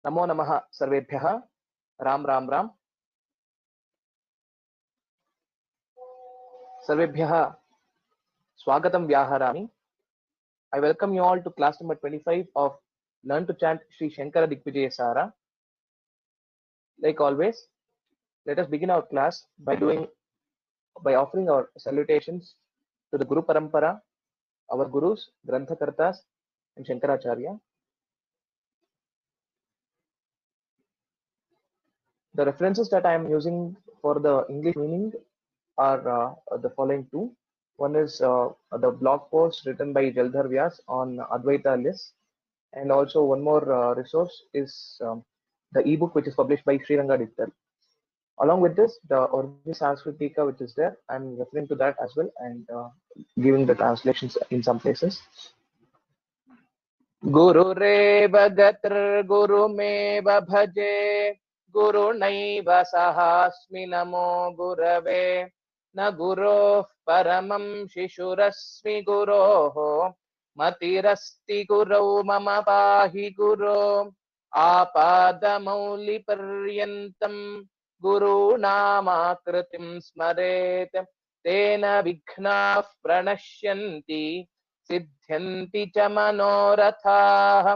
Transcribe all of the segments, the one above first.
नमो नमः सर्वेभ्यः। राम राम राम। सर्वेभ्यः स्वागतं व्याहरामि। I welcome you all to class number 25 of Learn to Chant Sri Shankara Digvijaya Sara. Like always, let us begin our class by offering our salutations to the Guru Parampara, our Gurus, Granthakartas, and Shankaracharya. The references that I am using for the English meaning are the following two. One is the blog post written by Jaldhar Vyas on Advaita list, and also one more resource is the ebook which is published by Sriranga Dittal. Along with this, the original Sanskritika which is there, I'm referring to that as well and giving the translations in some places. Gurureva gatr gurumeva bhaje gurunaiva sahasmi namo gurave na guroh paramam shishurasmi guroho matirasti gurau mama pahi guru आपादमौलि पर्यन्तं गुरूणामाकृतिं स्मरेत् तेन विघ्नाः प्रणश्यन्ति सिद्ध्यन्ति च मनोरथाः।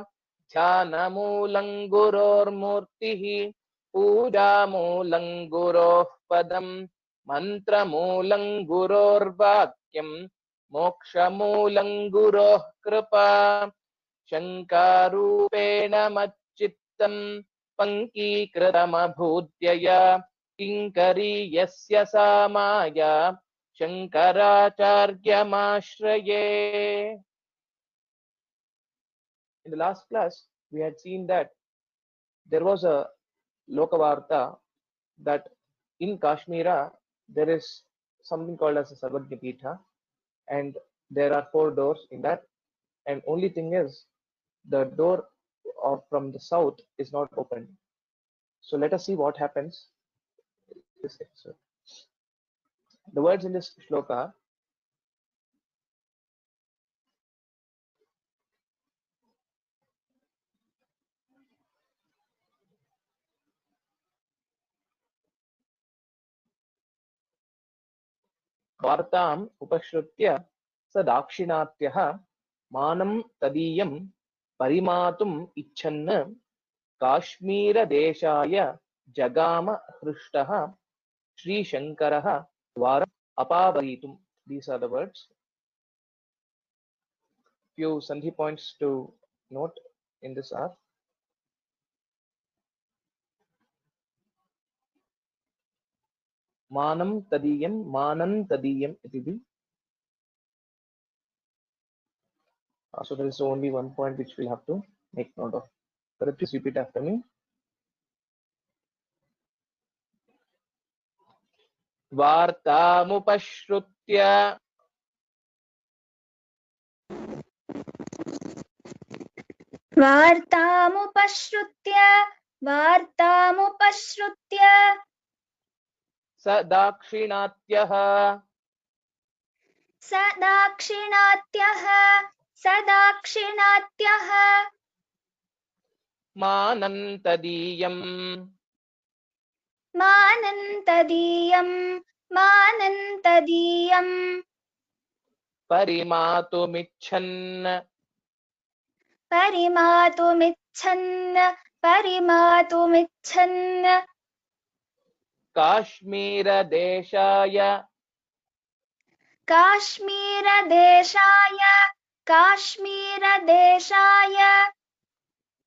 ध्यानमूलं गुरोर्मूर्तिः पूजामूलं गुरोः पदं मन्त्रमूलं गुरोर्वाक्यं मोक्षमूलं गुरोः कृपा। शङ्कारूपेण मच्चित्तं पङ्कीकृतमभूद्यया किङ्करीयस्य सा माया शङ्कराचार्यमाश्रये. In the last class, we had seen that there was a Lokavarta that in Kashmira there is something called as a Sarvajna Pitha, and there are 4 doors in that, and only thing is the door from the south is not open. So let us see what happens in this episode. The words in this shloka: वार्ताम् उपश्रुत्य स दाक्षिणात्यः मानं तदीयं परिमातुम् इच्छन् काश्मीरदेशाय जगाम हृष्टः श्रीशङ्करः द्वारम् अपावरीतुम्. These are the words. Few sandhi points to note in this are: मानं तदीयं, मानं तदीयं इति. So there is only one point which we'll have to make note of. But please repeat after me. वार्तामुपश्रुत्य वार्तामुपश्रुत्य स दाक्षिणात्यः मानं तदीयं मानन्तदीयम् परिमातुमिच्छन् काश्मीरदेशाय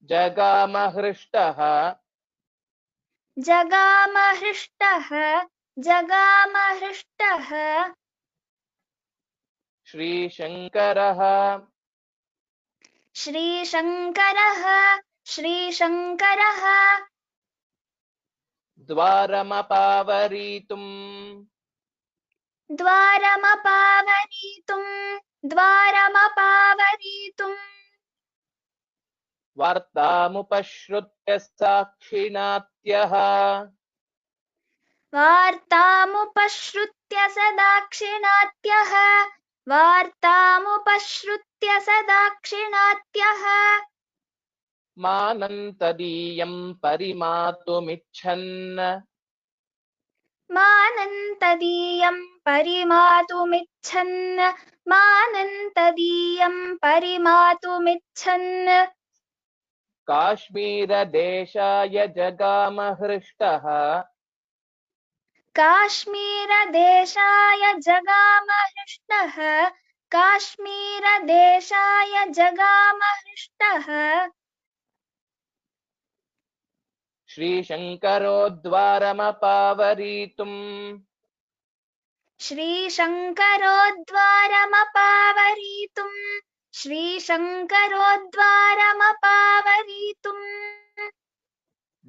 जगामहृष्टः श्रीशङ्करः द्वारमपावरीतुम् वार्तामुपश्रुत्य साक्षिणात्यः वार्तामुपश्रुत्य स दाक्षिणात्यः मानन्तदीयं परिमातुमिच्छन् मानन्तदीयं परिमातुमिच्छन् मानन्तदीयं परिमातुमिच्छन् काश्मीरदेशाय जगाम हृष्टः काश्मीरदेशाय जगाम हृष्टः काश्मीरदेशाय जगाम हृष्टः श्रीशङ्करोद्वारमपावरीतुम् श्रीशङ्करोद्वारमपावरीतुम् श्रीशङ्करोद्वारमपावरीतुम्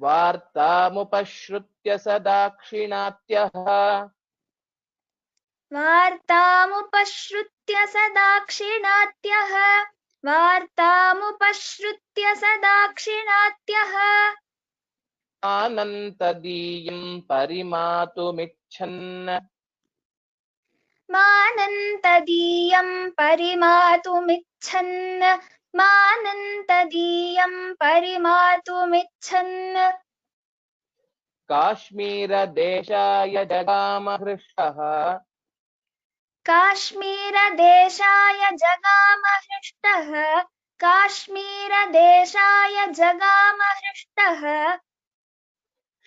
वार्तामुपश्रुत्य स दाक्षिणात्यः वार्तामुपश्रुत्य स दाक्षिणात्यः वार्तामुपश्रुत्य स दाक्षिणात्यः आनन्तदीयं परिमातुमिच्छन् मानन्तदीयं परिमातुमिच्छन् मानन्तदीयं परिमातुमिच्छन् काश्मीरदेशाय जगाम हृष्टः काश्मीरदेशाय जगाम हृष्टः काश्मीरदेशाय जगाम हृष्टः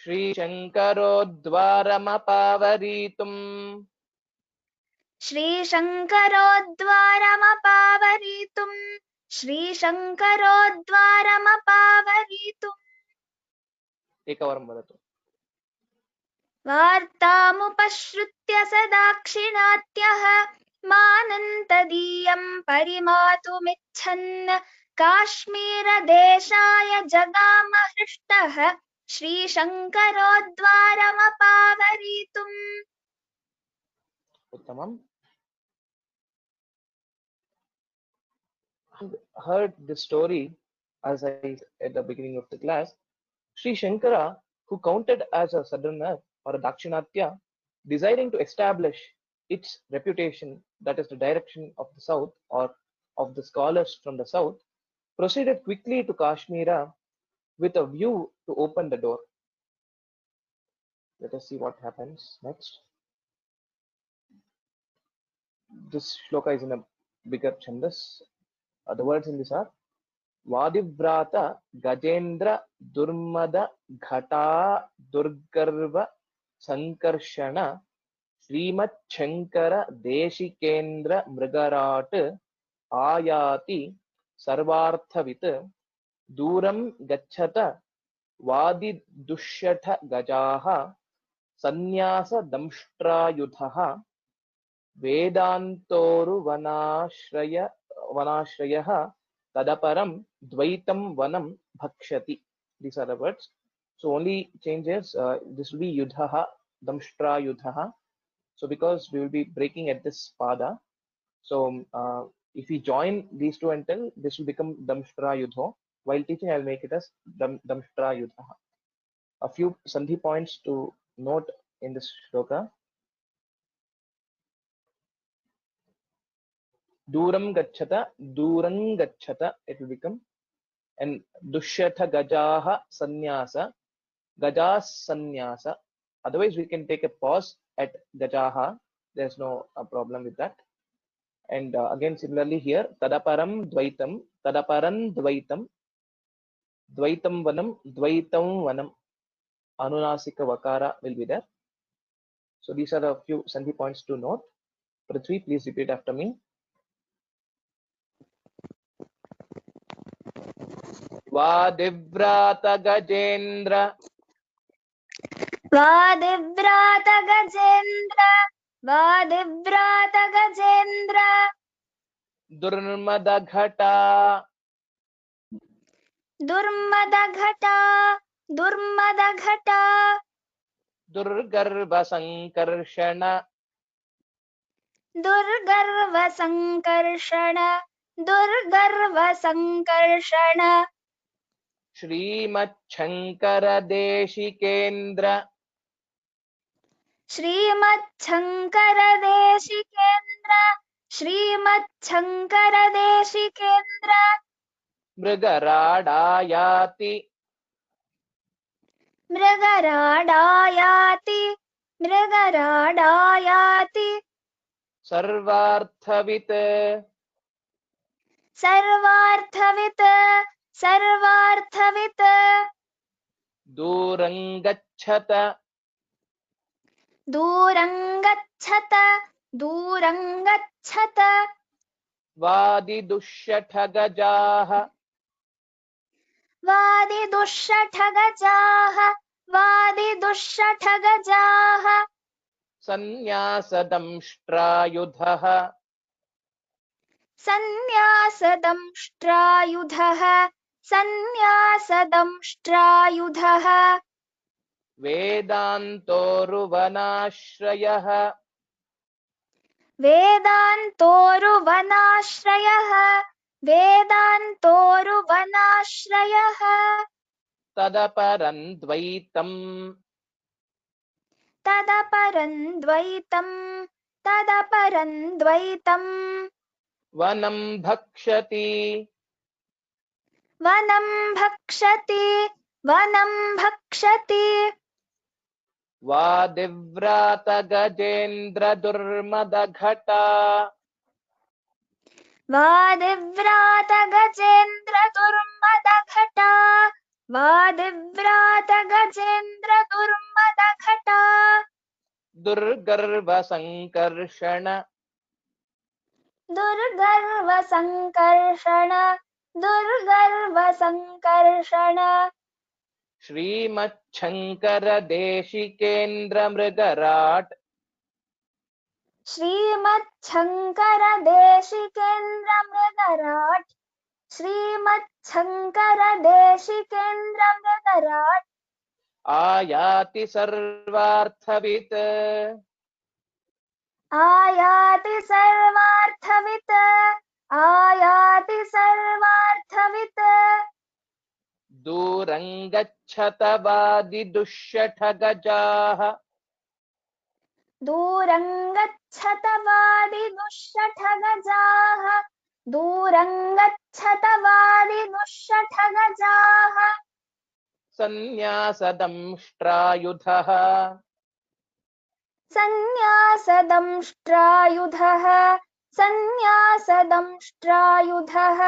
श्रीशङ्करोद्वारमपावरीतुम् श्रीशङ्करोद्वारमपावरीतुम् श्रीशङ्करोद्वारमपावरीतुम् एकवारं वदतु वार्तामुपश्रुत्य स दाक्षिणात्यः मानन्तदीयं परिमातुमिच्छन् काश्मीरदेशाय जगाम हृष्टः श्रीशङ्करोद्वारमपावरीतुम् उत्तमम् heard the story as I at the beginning of the class. Sri Shankara, who counted as a southerner or a Dakshinatya, desiring to establish its reputation, that is the direction of the south or of the scholars from the south, proceeded quickly to Kashmira with a view to open the door. Let us see what happens next. This shloka is in a bigger chandas. The words in this are Vadivrata Gajendra Durmada Ghata Durgarva Sankarshana Srimat Shankara Deshikendra Mrigarat Ayati Sarvarthavit Duram Gachata Vadi Dushyatha Gajaha Sanyasa Damshtrayuthaha Vedantoru Vanashrayah Tadaparam Dvaitam Vanam Bhakshati. These are the words. So only changes, this will be Yudhaha, Damshtra Yudhaha. So because we will be breaking at this pada, so if we join these two and tell, this will become Damshtra Yudho. While teaching, I will make it as Damshtra Yudhaha. A few sandhi points to note in this shloka. Duram gachata, duram gachata, it will become, and dushyatha gajaha sanyasa, gajas sanyasa. Otherwise, we can take a pause at gajaha. There's no problem with that. And again, similarly here, tadaparam dvaitam, tadaparan dvaitam, dvaitam vanam, anunasika vakara will be there. So these are a few sandhi points to note. Prithvi, please repeat after me. Vadivrata Gajendra वादिव्रात Gajendra वादिव्रात Gajendra Durmadaghata दुर्मदघटा दुर्मदघटा Durgarvasankarshana दुर्गर्वसङ्कर्षण दुर्गर्वसङ्कर्षण Srimacchankara श्रीमच्छङ्करदेशिकेन्द्र श्रीमच्छङ्करदेशिकेन्द्र मृगराडायाति मृगराडायाति मृगराडायाति सर्वार्थवित् सर्वार्थवित् सर्वार्थवित् दूरं गच्छत दूरं गच्छत दूरं गच्छत वादिदुष्यठगजाः वादिदुष्टगजाः वादिदुष्टगजाः सन्न्यासदंष्ट्रायुधः सन्न्यासदंष्ट्रायुधः सन्न्यासदंष्ट्रायुधः वेदान्तोरुवनाश्रयः वेदान्तोरुवनाश्रयः वेदान्तोरुवनाश्रयः तदपरं द्वैतम् तदपरं द्वैतम् तदपरं द्वैतम् वनं भक्षति वनं भक्षति वनं भक्षति वादिव्रातगजेन्द्रदुर्मदघटा वादिव्रातगजेन्द्रदुर्मदघटा वादिव्रातगजेन्द्रदुर्मदघटा दुर्गर्वसङ्कर्षण दुर्गर्वसङ्कर्षण दुर्गर्वसङ्कर्षण श्रीमच्छङ्करदेशिकेन्द्रमृगराट् श्रीमच्छङ्करदेशिकेन्द्रमृगराट् श्रीमच्छङ्करदेशिकेन्द्रमृगराट् आयाति सर्वार्थवित् आयाति सर्वार्थवित् आयाति सर्वार्थवित् दूरं गच्छत वादिदुष्यठगजाः दूरं गच्छत वादिदुष्टगजाः दूरं गच्छत वादिदुष्टगजाः सन्न्यासदंष्ट्रायुधः सन्न्यासदंष्ट्रायुधः सन्न्यासदंष्ट्रायुधः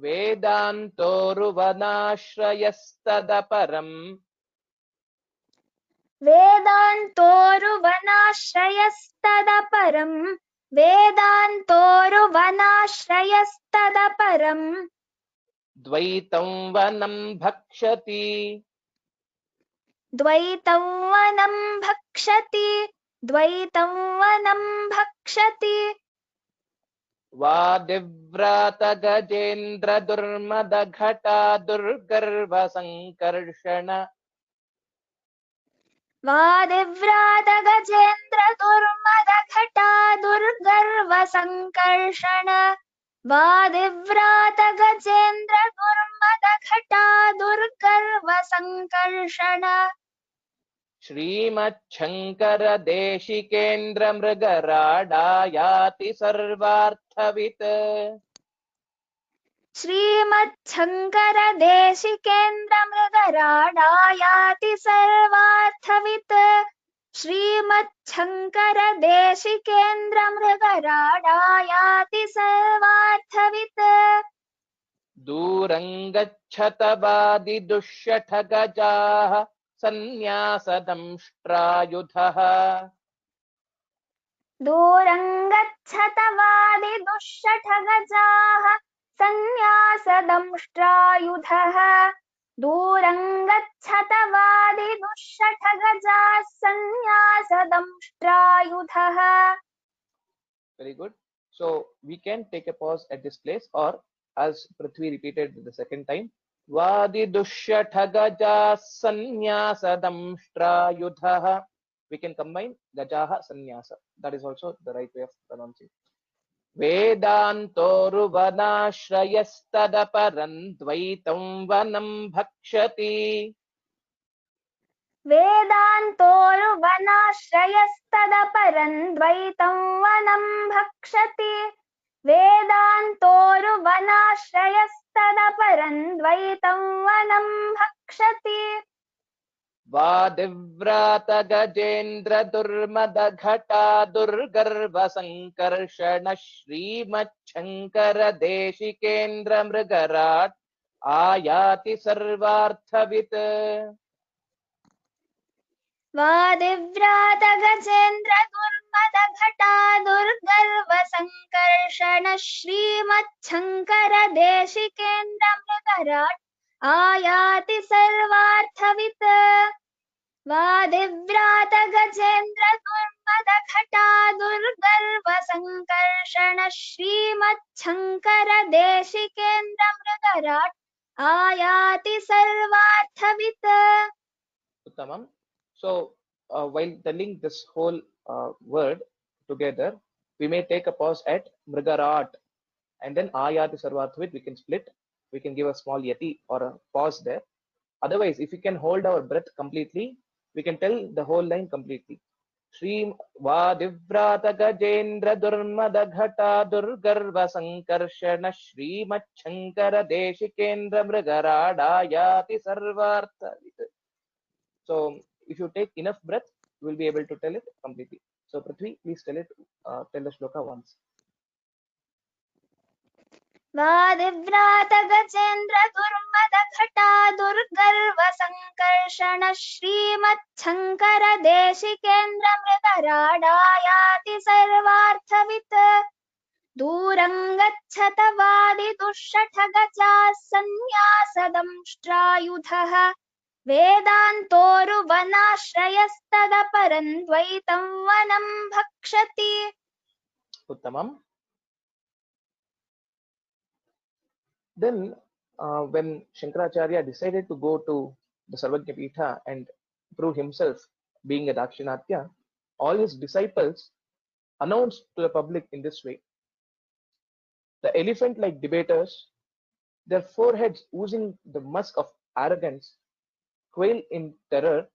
वेदान्तोरुवनाश्रयस्तदपरम् वेदान्तोरुवनाश्रयस्तदपरम् वेदान्तोरुवनाश्रयस्तदपरम् द्वैतं वनं भक्षति द्वैतं वनं भक्षति द्वैतं वनं भक्षति वादिव्रातगजेन्द्रदुर्मदघटा दुर्गर्वसङ्कर्षण वादिव्रातगजेन्द्रदुर्मदघटा दुर्गर्वसङ्कर्षण वादिव्रातगजेन्द्रदुर्मदघटा दुर्गर्वसङ्कर्षण श्रीमच्छङ्करदेशिकेन्द्रमृगराडायाति सर्वार्थवित् श्रीमच्छङ्करदेशिकेन्द्रमृगराडायाति सर्वार्थवित् श्रीमच्छङ्करदेशिकेन्द्रमृगराडायाति सर्वार्थवित् दूरं गच्छत वादिदुष्यठगजाः सन्न्यासदंष्ट्रायुधः दूरं गच्छत वादिदुष्टगजाः सन्न्यासदंष्ट्रायुधः दूरं गच्छत वादिदुष्टगजाः सन्न्यासदंष्ट्रायुधः Very good. So we can take a pause at this place, or as Prithvi repeated the second time, Vadidushyathagaja sanyasadamshtrayudhaha. We can combine gajaha sanyasa. That is also the right way of pronouncing. Vedantoruvanaashrayastadaparam dvaitam vanam bhakshati. वेदान्तोरुवनाश्रयस्तदपरं द्वैतं वनं भक्षति वेदान्तोरुवनाश्रयस्तदपरं द्वैतं वनं भक्षति वादिव्रात गजेन्द्र दुर्मद घटा दुर्गर्भ संकर्षण श्रीमच्छंकर देशिकेन्द्र मृगराट आयाति सर्वार्थवित् वादिव्रात गजेन्द्र दुर्मद घटा दुर्गर्व संकर्षण श्रीमच्छंकर देशिकेन्द्र मृगराट आयाति सर्वार्थवित् वादिव्रात गजेन्द्र दुर्मद घटा दुर्गर्व संकर्षण श्रीमच्छंकर देशिकेन्द्र मृगराट आयाति सर्वार्थवित् Uttamam. So while telling this whole word together, we may take a pause at Mrigarat and then Ayati Sarvathvit. We can split. We can give a small yati or a pause there. Otherwise, if we can hold our breath completely, we can tell the whole line completely. Shri Vadivrata Gajendra Durmada Ghata Durgarva Sankarshana Shri Machankara Deshikendra Mrigarada Yati Sarvartha. So if you take enough breath, you will be able to tell it completely. So Prithvi, please tell the shloka once. वादिव्रात गजेन्द्र दुर्मद घटा दुर्गर्व संकर्षण श्रीमच्छंकर देशिकेन्द्र मृगराडायाति सर्वार्थवित् दूरं गच्छत वादि दुष्टठगचाः सन्न्यासदंष्ट्रायुधः वेदान्तोरुवनाश्रयस्तदपरं द्वैतं वनं भक्षति Uttamam. Then when Shankaracharya decided to go to the Sarvajna Pitha and prove himself being a Dakshinatya, all his disciples announced to the public in this way. The elephant-like debaters, their foreheads oozing the musk of arrogance, quail in terror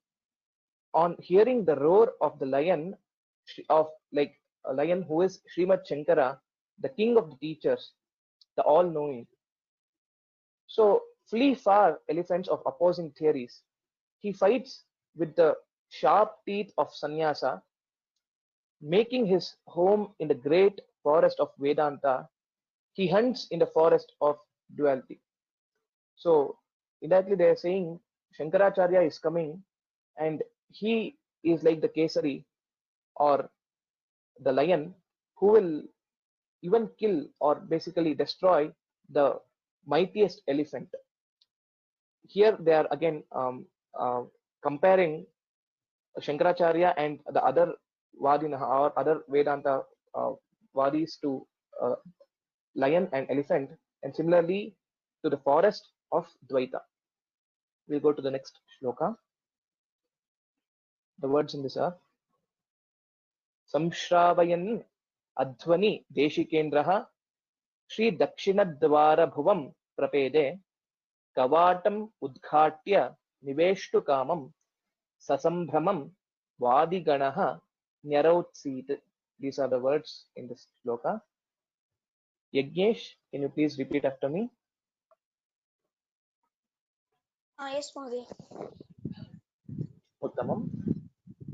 on hearing the roar of the lion, of like a lion who is Srimad Shankara, the king of the teachers, the all-knowing. So flee far, elephants of opposing theories. He fights with the sharp teeth of sannyasa, making his home in the great forest of Vedanta. He hunts in the forest of duality. So indirectly they are saying Shankaracharya is coming and he is like the Kesari or the lion who will even kill or basically destroy the mightiest elephant. Here they are again comparing Shankaracharya and the other Vadina or other Vedanta Vadis to lion and elephant, and similarly to the forest of Dvaita. We'll go to the next shloka. The words in this are Samshravayan Adhvani Deshikendraha Shri Dakshinadvara Bhuvam Prapede Kavatam Udghatya Niveshtu Kamam Sasambhramam Vadiganaha Nyarautsit. These are the words in this shloka. Yagnesh, can you please repeat after me? Yes, Modi. Uttamam.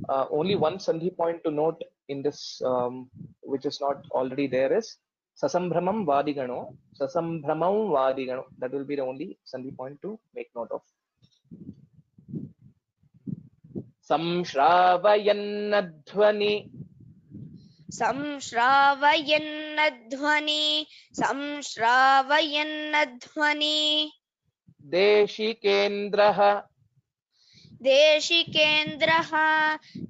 Only one sandhi point to note in this, which is not already there, is Sasambhramam Vadigano. Sasambhramam Vadigano. That will be the only sandhi point to make note of. Samshravayannadhvani. संश्रावयन्नध्वनि संश्रावयन्नध्वनि देशिकेन्द्रः देशिकेन्द्रः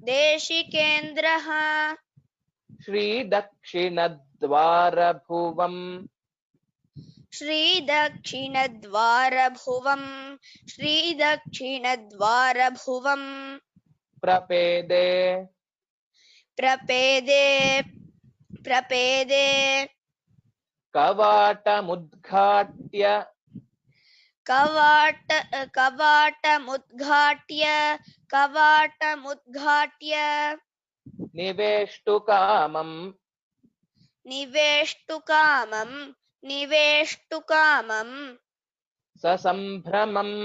देशिकेन्द्रः श्रीदक्षिणद्वारभुवम् श्रीदक्षिणद्वारभुवम् श्रीदक्षिणद्वारभुवम् प्रपेदे प्रपेदे प्रपेदे कवाटमुद्घाट्य कवाटमुद्घाट्य निवेष्टुकामम् निवेष्टुकामं ससम्भ्रमम्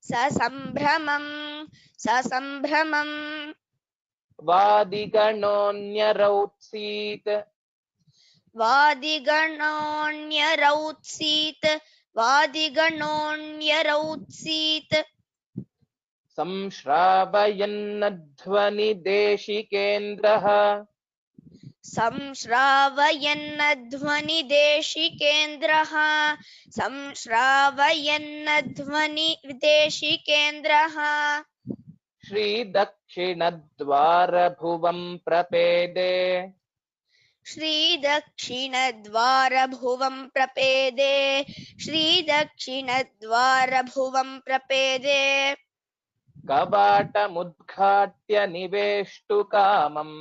ससम्भ्रमं वादिगणोऽन्यरौत्सीत वादिगणोऽन्यरौत्सीत संश्रावयन्नध्वनिदेशिकेन्द्रः संश्रावयन्नध्वनिदेशिकेन्द्रः श्रीदक्षिणद्वारभुवं प्रपेदे श्रीदक्षिणद्वारभुवं प्रपेदे कवाटमुद्घाट्य निवेष्टुकामम्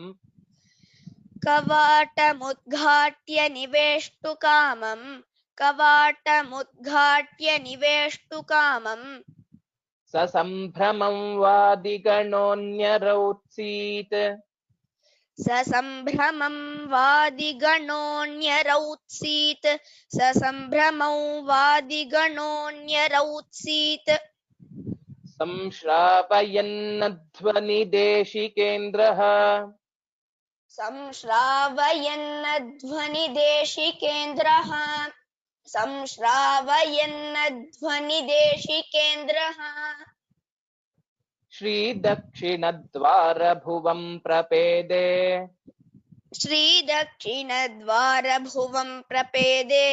कवाटमुद्घाट्य निवेष्टुकामं ससम्भ्रमं वादिगणोऽन्यरौत्सीत ससम्भ्रमं वादिगणोऽन्यरौत्सीत ससम्भ्रमं वादिगणोऽन्यरौत्सीत संश्रावयन्नध्वनिदेशिकेन्द्रः संश्रावयन्नध्वनिदेशिकेन्द्रः संश्रावयन्नध्वनिदेशिकेन्द्रः श्रीदक्षिणद्वारभुवं प्रपेदे श्रीदक्षिणद्वारभुवं प्रपेदे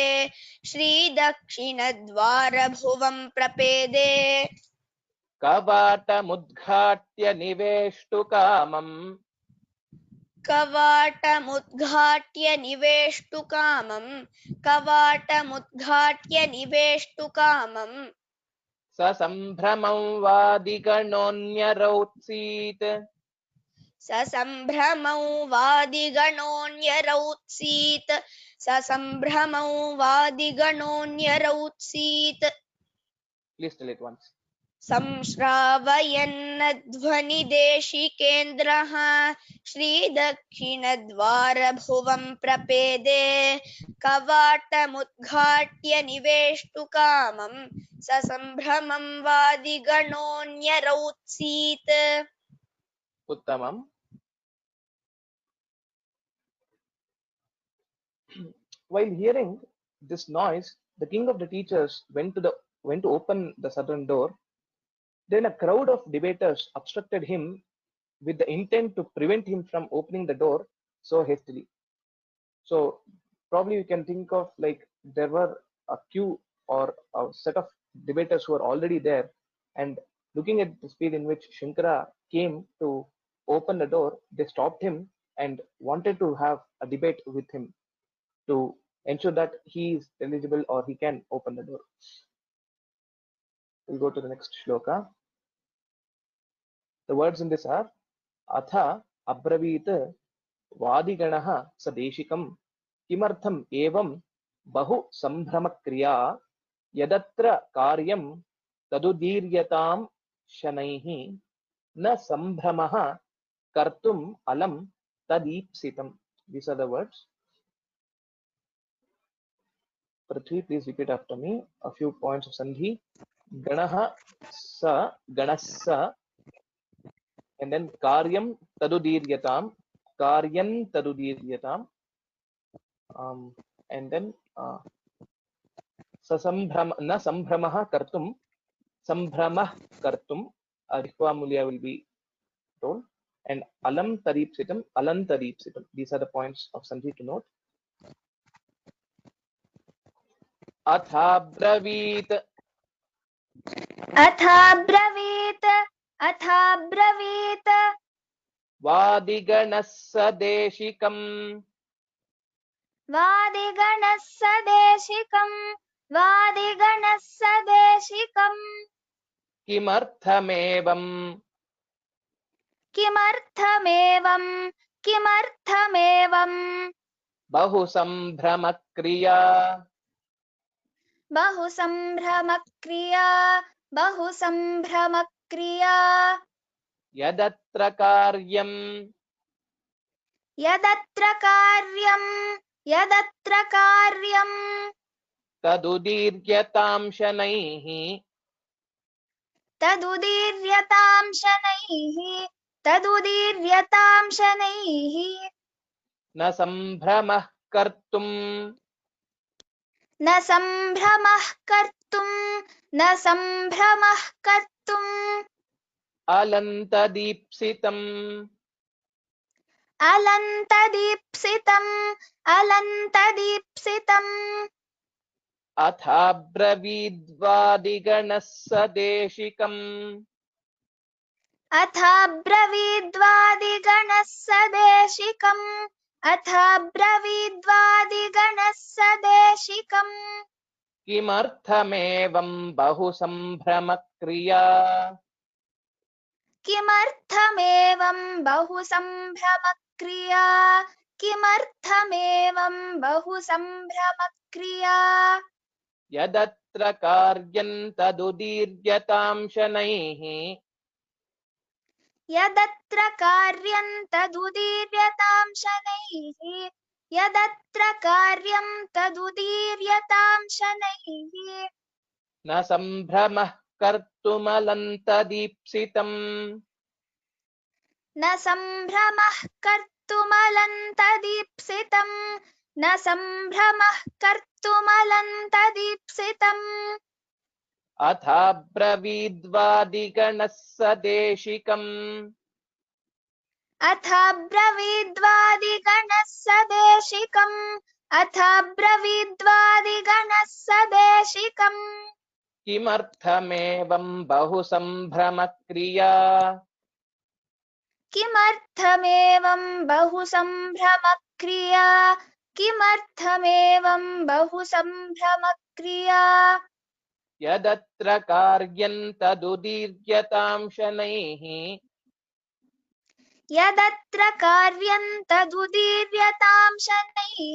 श्रीदक्षिणद्वारभुवं प्रपेदे कवाटमुद्घाट्य निवेष्टुकामम् कवाटमुद्घाट्य निवेष्टुकामं ससम्भ्रमं वादिगणोऽन्यरौत्सीत ससम्भ्रमं वादिगणोऽन्यरौत्सीत ससम्भ्रमं वादिगणोऽन्यरौत्सीत Please tell it once. संश्रावयन्नध्वनिदेशिकेन्द्रः श्रीदक्षिणद्वारभुवं प्रपेदे कवाटमुद्घाट्य निवेष्टुकामं ससम्भ्रमं वादिगणोऽन्यरौत्सीत Uttamam. While hearing this noise, the king of the teachers went to open the southern door. Then a crowd of debaters obstructed him with the intent to prevent him from opening the door so hastily. So probably you can think of like there were a queue or a set of debaters who were already there, and looking at the speed in which Shankara came to open the door, they stopped him and wanted to have a debate with him to ensure that he is eligible or he can open the door. We'll go to the next shloka. The words in this are Atha Abravit Vadiganah Sadeshikam Kimartham Evam Bahu Sambhramakriya Yadatra Karyam Tadudiryatam Shanaihi Na Sambhramaha Kartum Alam Tadipsitam. These are the words. Prithvi, please repeat after me a few points of Sandhi. Ganaha Sa Ganassa, and then Karyam Tadudiryatam, Karyan Tadudiryatam, and then Na Sambhramaha Kartum, Sambhramah Kartum, Adhikva Mulya will be told, and Alam Taripsitam, Alan Taripsitam. These are the points of Sandhi to note. Athabravit Vadiganas Sadeshikam Kimarthamevam Bahu Sambhramakriya Yadatra Karyam यदत्र कार्यम् तदुदीर्यतां शनैः तदुदीर्यतां शनैः न सम्भ्रमः कर्तुम् न सम्भ्रमः कर्तुम् अलन्तदीप्सितम् अलन्तदीप्सितम् अथाब्रवीद्वादिगणः सदेशिकम् अथाब्रवीद्वादिगणः सदेशिकम् किमर्थमेवं बहुसम्भ्रमक्रिया किमर्थमेवं बहुसम्भ्रमक्रिया यदत्र कार्यं तदुदीर्यतां शनैः यदत्र कार्यं तदुदीर्यतां शनैः न सम्भ्रमः कर्तुमलन्तदीप्सितम् न सम्भ्रमः कर्तुमलन्तदीप्सितम् अथाब्रवीद्वादिगणः सदेशिकम् अथाब्रवीद्वादिगणः सदेशिकम् किमर्थमेवं बहुसम्भ्रमक्रिया किमर्थमेवं बहुसम्भ्रमक्रिया यदत्र कार्यं तदुदीर्यतां शनैः यदत्र कार्यं तदुदीर्यतां शनैः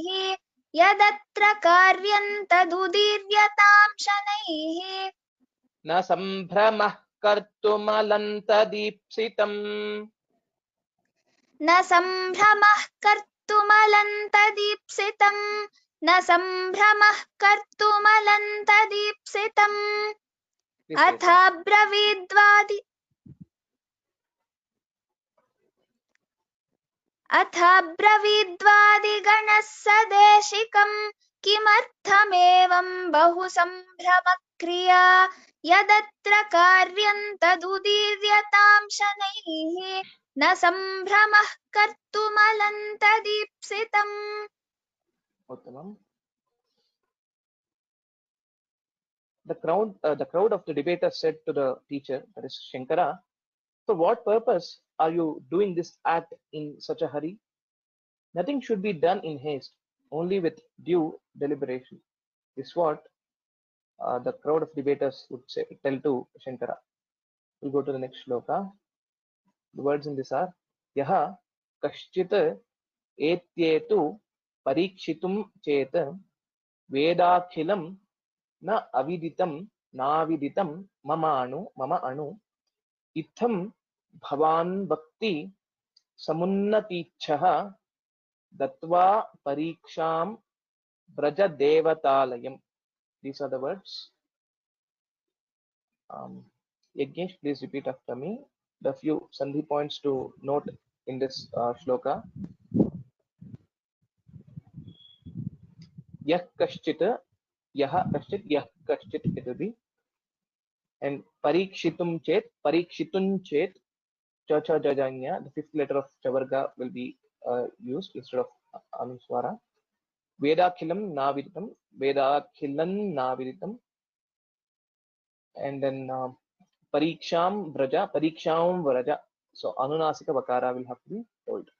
न सम्भ्रमः कर्तुमलन्तदीप्सितम् न सम्भ्रमः कर्तुमलन्तदीप्सितम् अथाब्रवीद्वादिगणः सदेशिकम् किमर्थमेवं बहुसम्भ्रमक्रिया यदत्र कार्यं तदुदीर्यतां शनैः न सम्भ्रमः कर्तुमलन्तदीप्सितम् उत्तमम्. The crowd of the debaters said to the teacher, that is Shankara, for what purpose are you doing this act in such a hurry? Nothing should be done in haste, only with due deliberation. This is what the crowd of debaters would tell to Shankara. We'll go to the next shloka. The words in this are Yaha Kashchit Etyetu Parikshitum Chet Vedakhilam Na aviditam naviditam mama anu itham bhavan bhakti samunnatichha datva pariksham braja devatalayam. These are the words. Yagnesh, please repeat after me the few sandhi points to note in this shloka. Yah kashchit, yah kashchit it will be. And parikshitum chet, cha cha jajanya, the fifth letter of chavarga will be used instead of anuswara. Vedakhilam naviditam, and then pariksham vraja. So anunasika vakara will have to be told.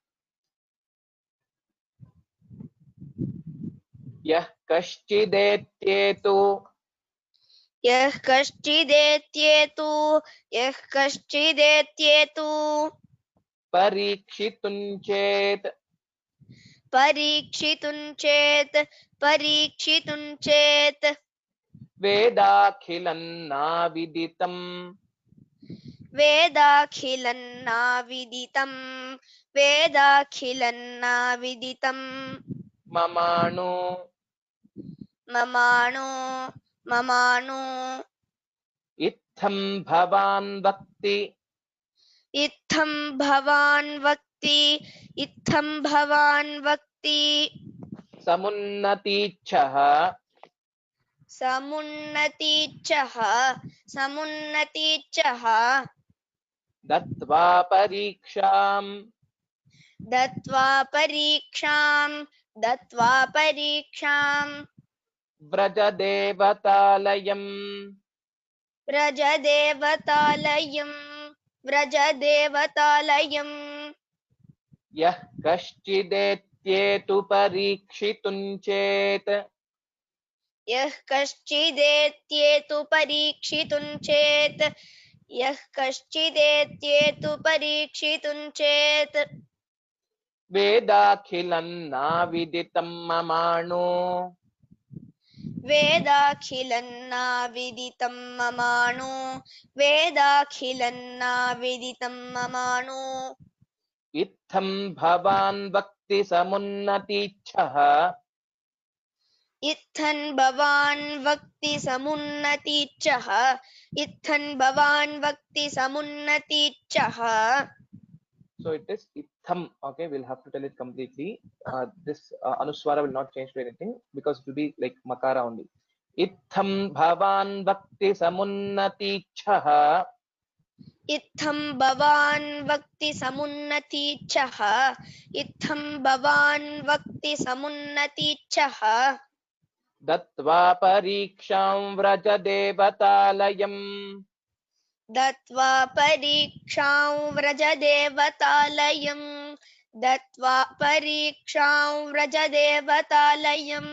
Yah kashchidetyetu यः कश्चिदेत्येतु parikshitun chet vedakhilam naviditam वेदाखिलन्नाविदितं वेदाखिलन्नाविदितं ममाणु ममाणो ममाणो इत्थं भवान् वक्ति इत्थं भवान् वक्ति इत्थं भवान् वक्ति समुन्नतीच्छः समुन्नतीच्छः समुन्नतीच्छः दत्वा परीक्षां दत्वा परीक्षां व्रजदेवतालयम् व्रजदेवतालयम् यः कश्चिदेत्येतु परीक्षितुं चेत् यः कश्चिदेत्येतु परीक्षितुं चेत् यः कश्चिदेत्येतु परीक्षितुं चेत् वेदाखिलन्नाविदितं ममाणु वेदाखिलन्नाविदितं ममाणु वेदाखिलन्नाविदितं ममाणु इत्थं भवान् वक्ति समुन्नतीच्छः इत्थन् भवान् वक्ति समुन्नतीच्छः इत्थन् भवान् वक्ति समुन्नतीच्छः. So it is itham. Okay, we'll have to tell it completely. This anuswara will not change to anything because it will be like makara only. Itham bhavan bhakti samunnatichha. इत्थं भवान् वक्ति समुन्नतीच्छः इत्थं भवान् वक्ति समुन्नतीच्छः दत्वा परीक्षां व्रजदेवतालयम् दत्वा परीक्षां व्रजदेवतालयम् दत्वा परीक्षां व्रजदेवतालयम्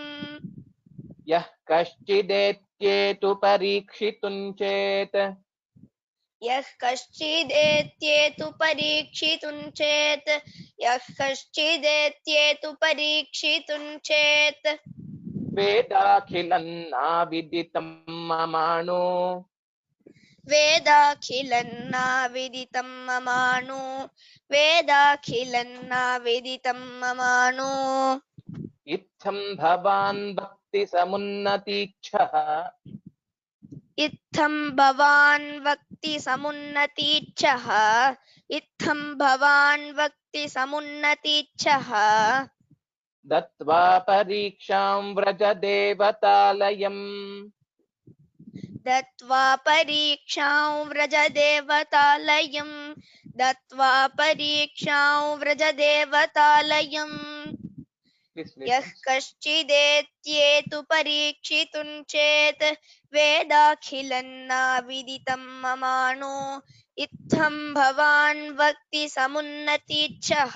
यः कश्चिदेत्येतु परीक्षितुं चेत् यः कश्चिदेत्येतु परीक्षितुं चेत् यः कश्चिदेत्येतु परीक्षितुं चेत् वेदाखिलन्नाविदितं ममाणु वेदाखिलन्नाविदितं ममाणु वेदाखिलन्नाविदितं ममाणु इत्थं भवान् भक्ति समुन्नतीच्छः इत्थं भवान् वक्ति समुन्नतीच्छः इत्थं भवान् वक्ति समुन्नतीच्छः दत्वा परीक्षां व्रजदेवतालयम् दत्वा परीक्षां व्रजदेवतालयम् दत्वा परीक्षां व्रजदेवतालयम् यः कश्चिदेत्येतु परीक्षितुं चेत् वेदाखिलन्नाविदितं ममाणु इत्थं भवान् वक्ति समुन्नतीच्छः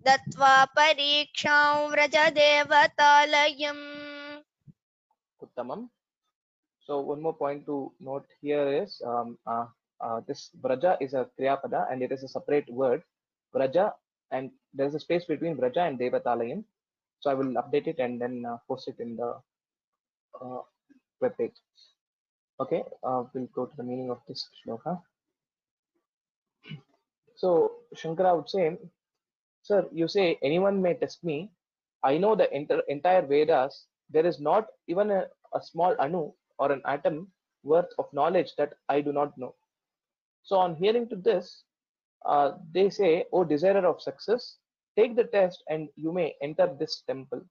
दत्वा परीक्षां व्रजदेवतालयम्. Uttamam. So one more point to note here is this Vraja is a Kriyapada and it is a separate word. Vraja, and there is a space between Vraja and Devatalayam. So I will update it and then post it in the web page. Okay, we'll go to the meaning of this shloka. So Shankara would say, sir, you say anyone may test me. I know the entire Vedas. There is not even a small anu or an atom worth of knowledge that I do not know. So on hearing to this, they say, O desirer of success, take the test and you may enter this temple.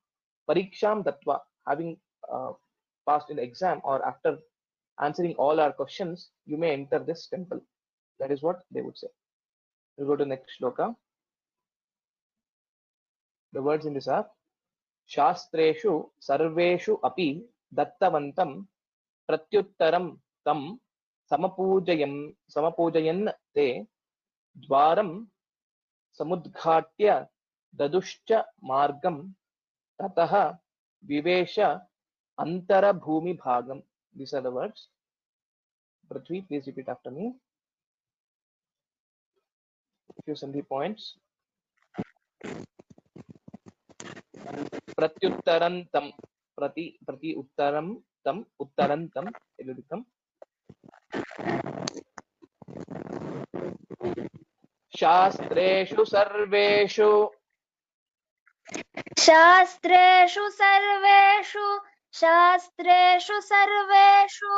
Pariksham Tattva, having passed in the exam or after answering all our questions, you may enter this temple. That is what they would say. We'll go to the next shloka. The words in this are Shastreshu Sarveshu Api Dattavantam Pratyuttaram Tam Samapujayan Te Dwaram Samudghatya Daduscha Margam Tataha Vivesha Antara Bhumi Bhagam. These are the words. Prithvi, please repeat after me. Few Sandhi points. Pratyuttarantam, prati uttaram tam, uttarantam, it will become शास्त्रेषु सर्वेषु शास्त्रेषु सर्वेषु शास्त्रेषु सर्वेषु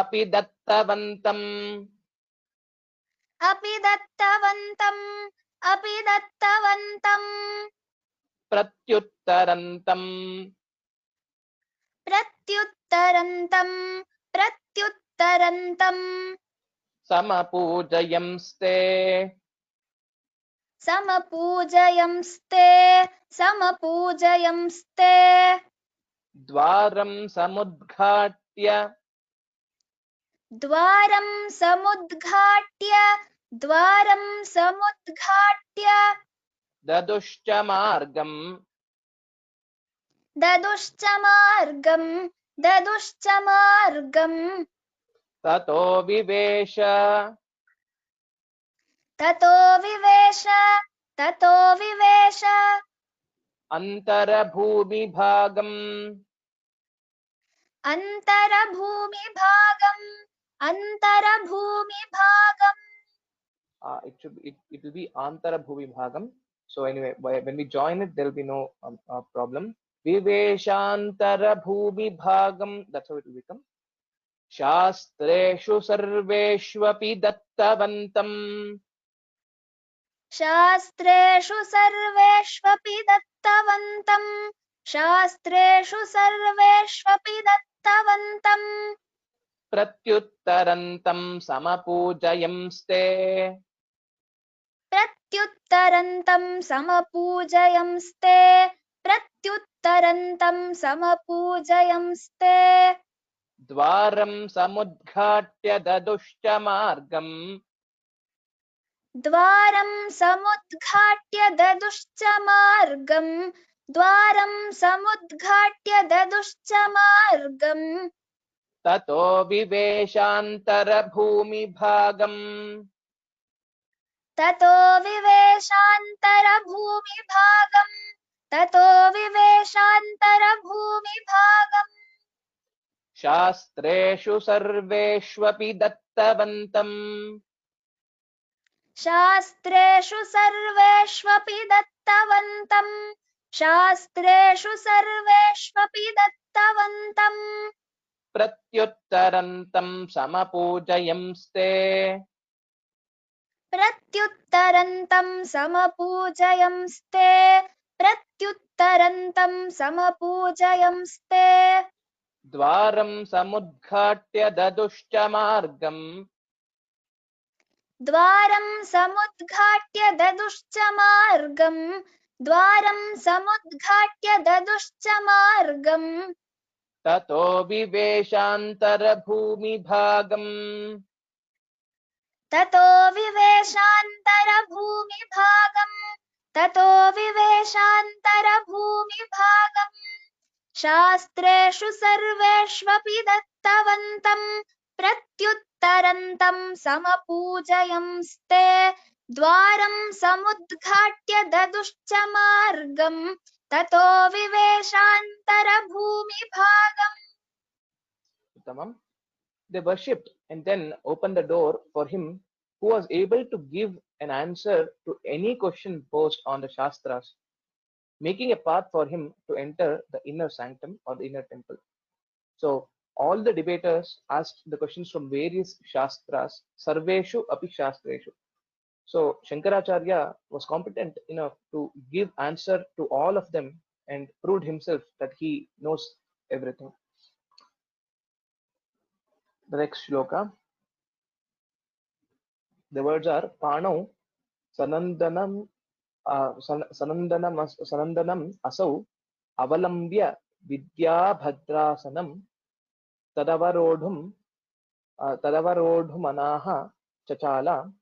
अपि दत्तवन्तम् अपि दत्तवन्तम् प्रत्युत्तरन्तम् प्रत्युत्तरन्तम् समपूजयंस्ते समपूजयंस्ते द्वारं समुद्घाट्य द्वारं समुद्घाट्य ददुश्च मार्गम् ददुश्च मार्गम् ततो विवेश ततो विवेश अन्तरभूमिभागम् अन्तरभूमिभागम् it will be antarabhumibhagam. So anyway, when we join it, there will be no problem. Viveshantarabhumibhagam, that's how it will become. Shastreshu sarveshvapi dattavantam शास्त्रेषु सर्वेष्वपि दत्तवन्तम् pratyuttarantam samapujayamste समपूजयंस्ते द्वारं समुद्घाट्य ददुश्च मार्गम् द्वारं समुद्घाट्य ददुश्च मार्गम् ततो विवेशान्तरभूमिभागम् ततो विवेशान्तरभूमिभागम् शास्त्रेषु सर्वेष्वपि दत्तवन्तम् शास्त्रेषु सर्वेष्वपि दत्तवन्तम् प्रत्युत्तरन्तं समपूजयंस्ते समपूजयंस्ते द्वारं समुद्घाट्य ददुश्च मार्गम् द्वारं समुद्घाट्य ददुश्च मार्गम् ततो विवेशान्तरभूमिभागम् ततो विवेशान्तरभूमिभागम् शास्त्रेषु सर्वेष्वपि दत्तवन्तम् प्रत्युत्तरन्तम् समपूजयंस्ते द्वारं समुद्घाट्य ददुश्च मार्गम् ततो विवेशान्तरभूमिभागम्. Uttamam. They worshipped and then opened the door for him who was able to give an answer to any question posed on the Shastras, making a path for him to enter the inner sanctum or the inner temple. So all the debaters asked the questions from various Shastras, Sarveshu api Shastreshu. So Shankaracharya was competent enough to give answer to all of them and proved himself that he knows everything. The next shloka. The words are Panau Sanandanam Sanandanam Asau Avalambya Vidya Bhadrasanam Tadavarodhumanaha Chachala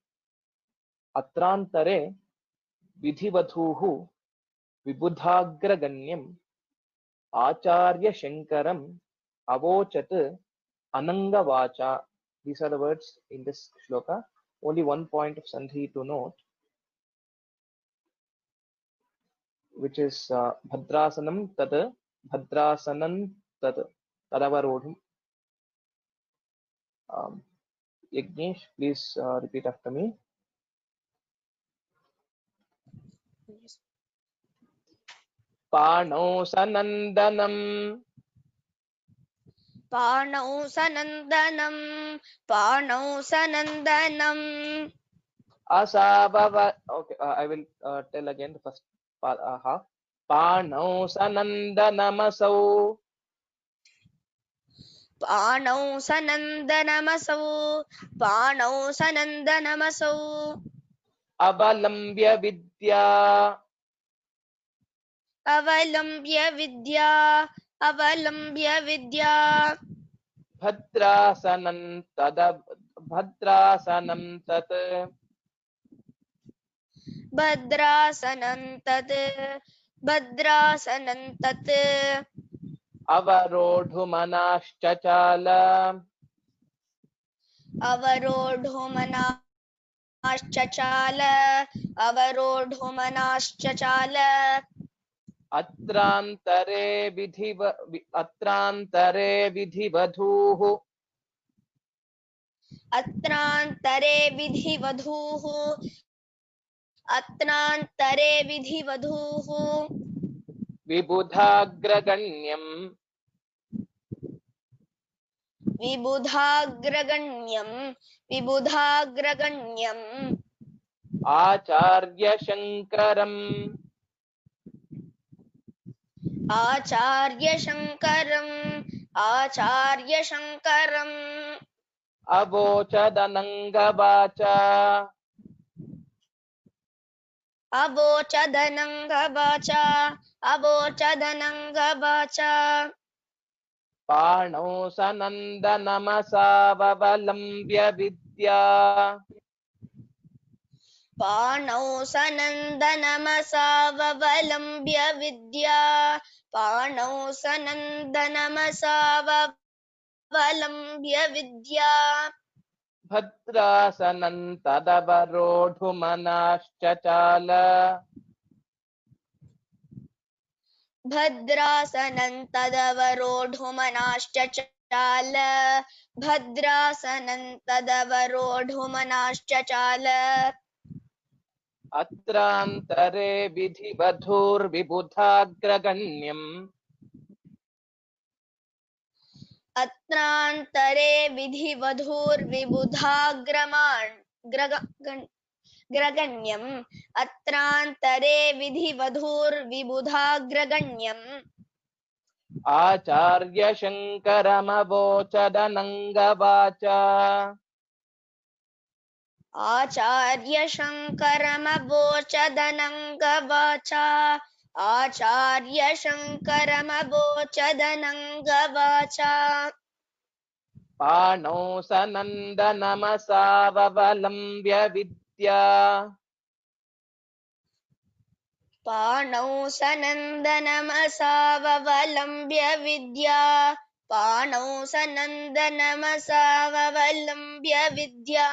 Atrantare Vidhivadhuhu Vibudhagraganyam Acharya Shankaram Avochat Anangavacha. These are the words in this shloka. Only one point of sandhi to note, which is Bhadrasanam Tad Bhadrasanan Tad Tadavarodhum. Yagnesh, please repeat after me. Panau sanandanam. Panau sanandanam. Panau sanandanam. Asabhava. Okay, I will tell again the first half. Panau sanandanamasau. Panau sanandanamasau. Panau sanandanamasau. Avalambya vidya. Avalambya vidya. Avalambya vidya. Bhadrasanam tat. Bhadrasanam tat. Bhadrasanam tat. Avarodhumanashchachala. Avarodhumanashchachala. Avarodhumanashchachala. Atrantare vidhivadhuः. Atrantare vidhivadhuः. Atrantare vidhivadhuः. Vibudhagraganyam. Vibudhagraganyam. Vibudhagraganyam. Acharya Shankaram. Acharya Shankaram. Acharya Shankaram. Avochadanangavacha. Avochadanangavacha. Avochadanangavacha. Panau sanandanamasavalambya vidya. Panau sanandanamasavalambya vidya. Panau sanandanamasavalambya vidya. Bhadrasanam tadavarodhumanashchachala. Bhadrasanam tadavarodhumanashchachala. Bhadrasanam tadavarodhumanashchachala. Atrantare vidhivadhurvibudhagraganyam. Atrantare vidhivadhurvibudhagraganyam. Atrantare vidhivadhurvibudhagraganyam. Acharya Shankaramavochadanangavacha. Acharya Shankaramavochadanangavacha. Acharya Shankaramavochadanangavacha. Panau sanandanamasavalambya vidya. Panau sanandanamasavalambya vidya. Panau sanandanamasavalambya vidya.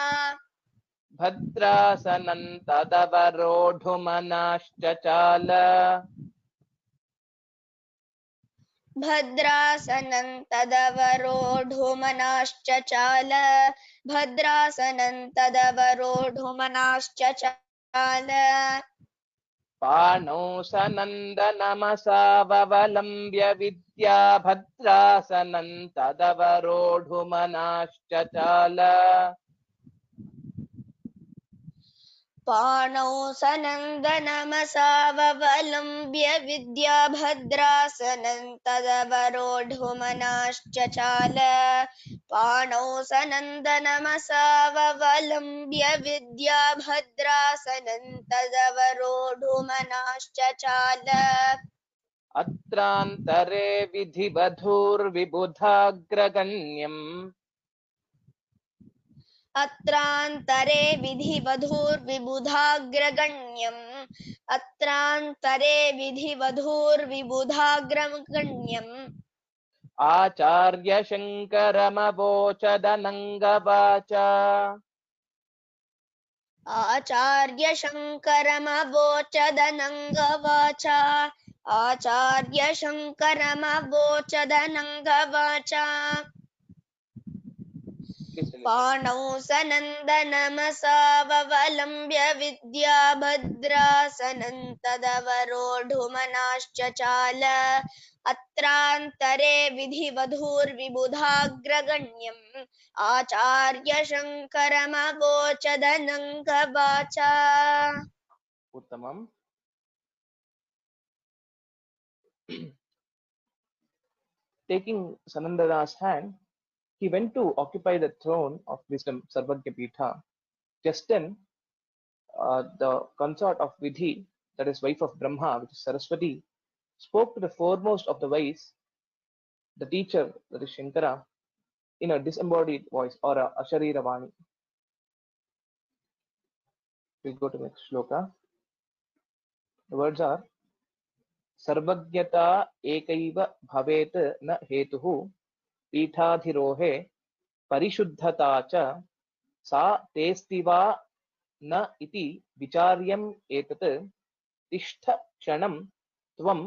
Bhadrasanam tadavarodhumanashchachala. Bhadrasanam tadavarodhumanashchachala. Bhadrasanam tadavarodhumanashchachala. Panau sanandanamasavalambya vidya. Bhadrasanam tadavarodhumanashchachala. Panau sanandanamasavalambya vidya. Bhadrasanam tadavarodhumanashchachala. Panau sanandanamasavalambya vidya. Bhadrasanam tadavarodhumanashchachala. Atrantare vidhivadhurvibudhagraganyam. Atrantare vidhivadhurvibudhagraganyam. Atrantare vidhivadhurvibudhagraganyam. Acharya Shankaramavochadanangavacha. Acharya Shankaramavochadanangavacha. Acharya Shankaramavochadanangavacha. Please tell it. पाणौ सनन्दनमसावलम्ब्य विद्याभद्रासनं तदवरोढुमनाश्चचाल अत्रान्तरे विधिवधूर्विबुधाग्रगण्यम् आचार्य शङ्करमवोचदनङ्गवाचा। Uttamam. Taking Sanandana's hand, he went to occupy the throne of wisdom, Sarvagya. Just then, the consort of Vidhi, that is wife of Brahma, which is Saraswati, spoke to the foremost of the wise, the teacher, that is Shankara, in a disembodied voice or a Asharira Vani. We go to the next shloka. The words are Sarvagyata ekaiva bhavet na hetuhu पीठाधिरोहे परिशुद्धता च सा तेस्तिवा न इति विचार्यम् एतत् तिष्ठ क्षणं त्वं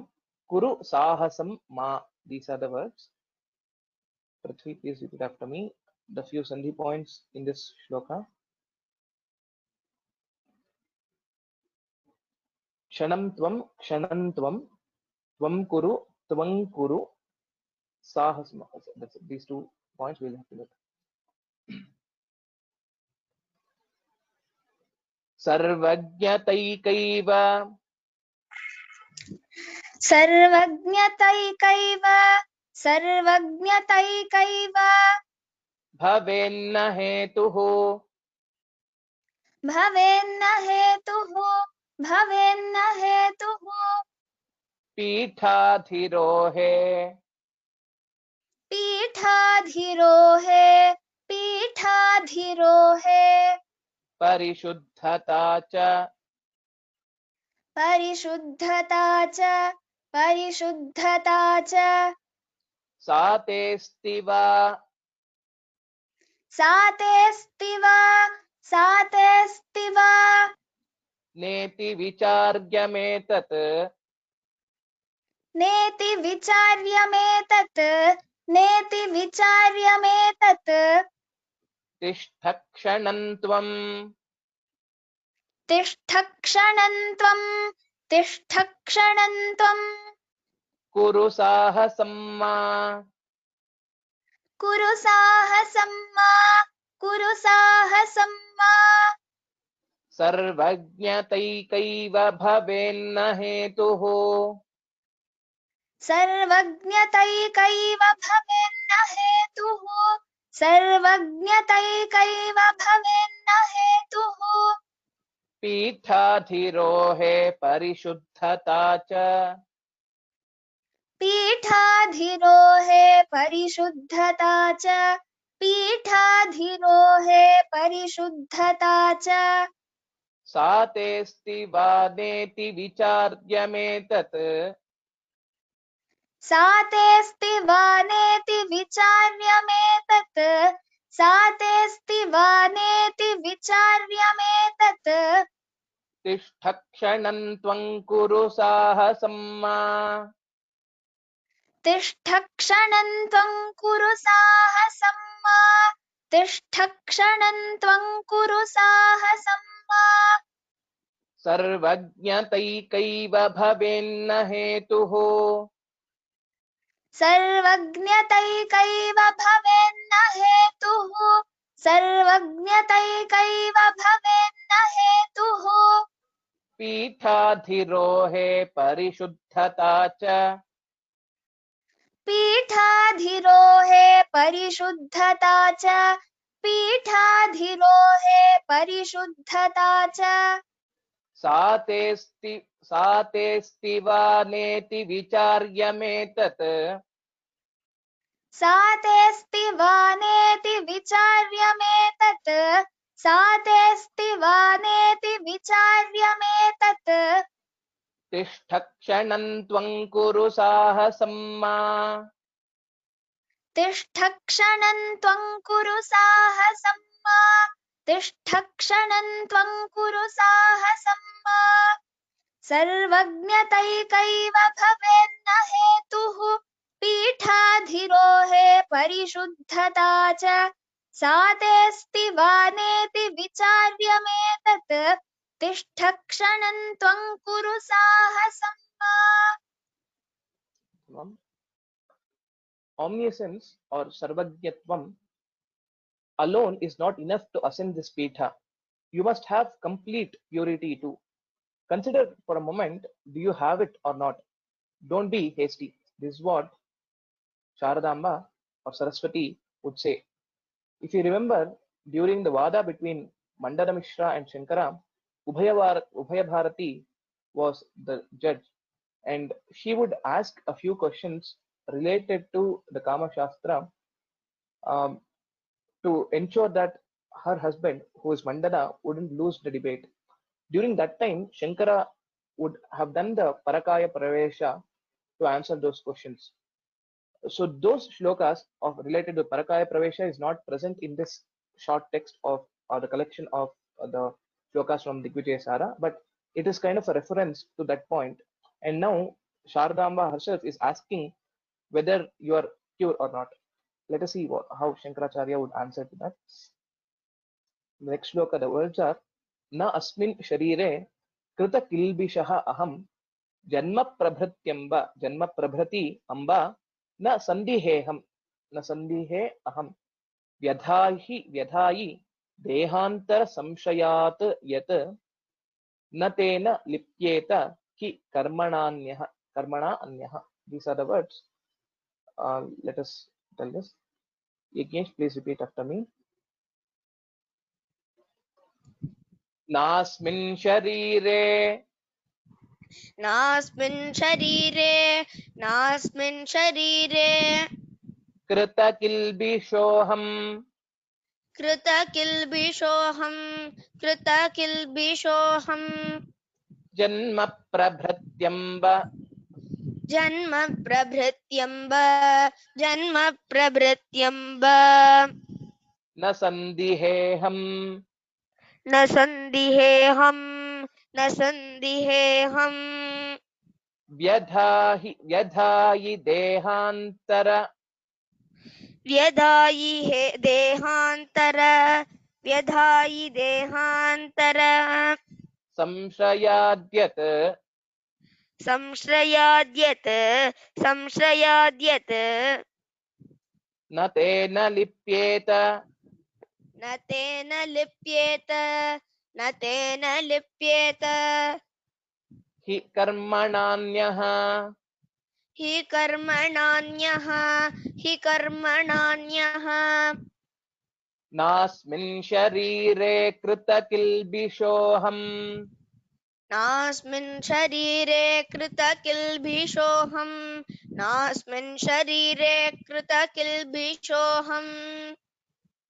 कुरु साहसं मा. These are the words. Prithvi, please repeat after me the few sandhi points in this shloka. Kshanam tvam tvam kuru sahasam. That's it. These 2 points we'll have to look. सर्वज्ञतैकैव भवेन्न हेतुः पीठाधिरोहे परिशुद्धता च सा तेस्तिवा नेति विचार्यमेतत् तिष्ठ क्षणं त्वं कुरु साहसं मा. सर्वज्ञतैकैव भवेन्न हेतुः पीठाधिरोहे परिशुद्धता च सा तेस्तिवा नेति विचार्यमेतत् तिष्ठ क्षणं त्वं कुरु साहसं मा. सर्वज्ञतैकैव भवेन्न हेतुः पीठाधिरोहे परिशुद्धता च सा तेस्तिवा नेति विचार्यमेतत् तिष्ठ क्षणं त्वं कुरु साहसं मा. सर्वज्ञतैकैव भवेन्न हेतुः पीठाधिरोहे परिशुद्धता च सातेऽस्ति वानेति विचार्यमेतत् तिष्ठ क्षणं त्वं कुरु साहसं वा। Omniscience or Sarvajñatvam alone is not enough to ascend this Pitha. You must have complete purity too. Consider for a moment, do you have it or not? Don't be hasty. This is what Sharadamba or Saraswati would say. If you remember, during the Vada between Mandana Mishra and Shankara, Ubhaya Bharati was the judge, and she would ask a few questions related to the Kama Shastra um, to ensure that her husband, who is Mandana, wouldn't lose the debate. During that time, Shankara would have done the Parakaya Pravesha to answer those questions. So those shlokas of related to Parakaya Pravesha is not present in this short text of or the collection of the shlokas from Digvijaya Sara, but it is kind of a reference to that point. And now Sharadamba herself is asking whether you are pure or not. Let us see how Shankaracharya would answer to that. The next shloka, the words are Na asmin sharire krita kilbishaha aham janma prabhrati amba न संदिहेहम न संदिहे अहम व्यधायि देहांतर संशयात यत न तेन लिप्येत हि कर्मणान्यः कर्मणा अन्यः. These are the words. Let us tell this. Yagnesh, please repeat after me. नास्मिन् शरीरे नास्मिन् शरीरे कृतकिल्बिषोऽहम् कृतकिल्बिषोऽहम् जन्म प्रभृत्यम्ब जन्म न संदिहेहम् न संदिहेहम् व्यधायि देहांतर व्यधायि देहांतर संशयाद्यत् संश्रयाद्यत् न तेन लिप्येत न तेन लिप्येत हि कर्मणान्यः हि कर्मणान्यः नास्मिन् शरीरे कृतकिल्बिषोऽहम् नास्मिन् शरीरे कृतकिल्बिषोऽहम्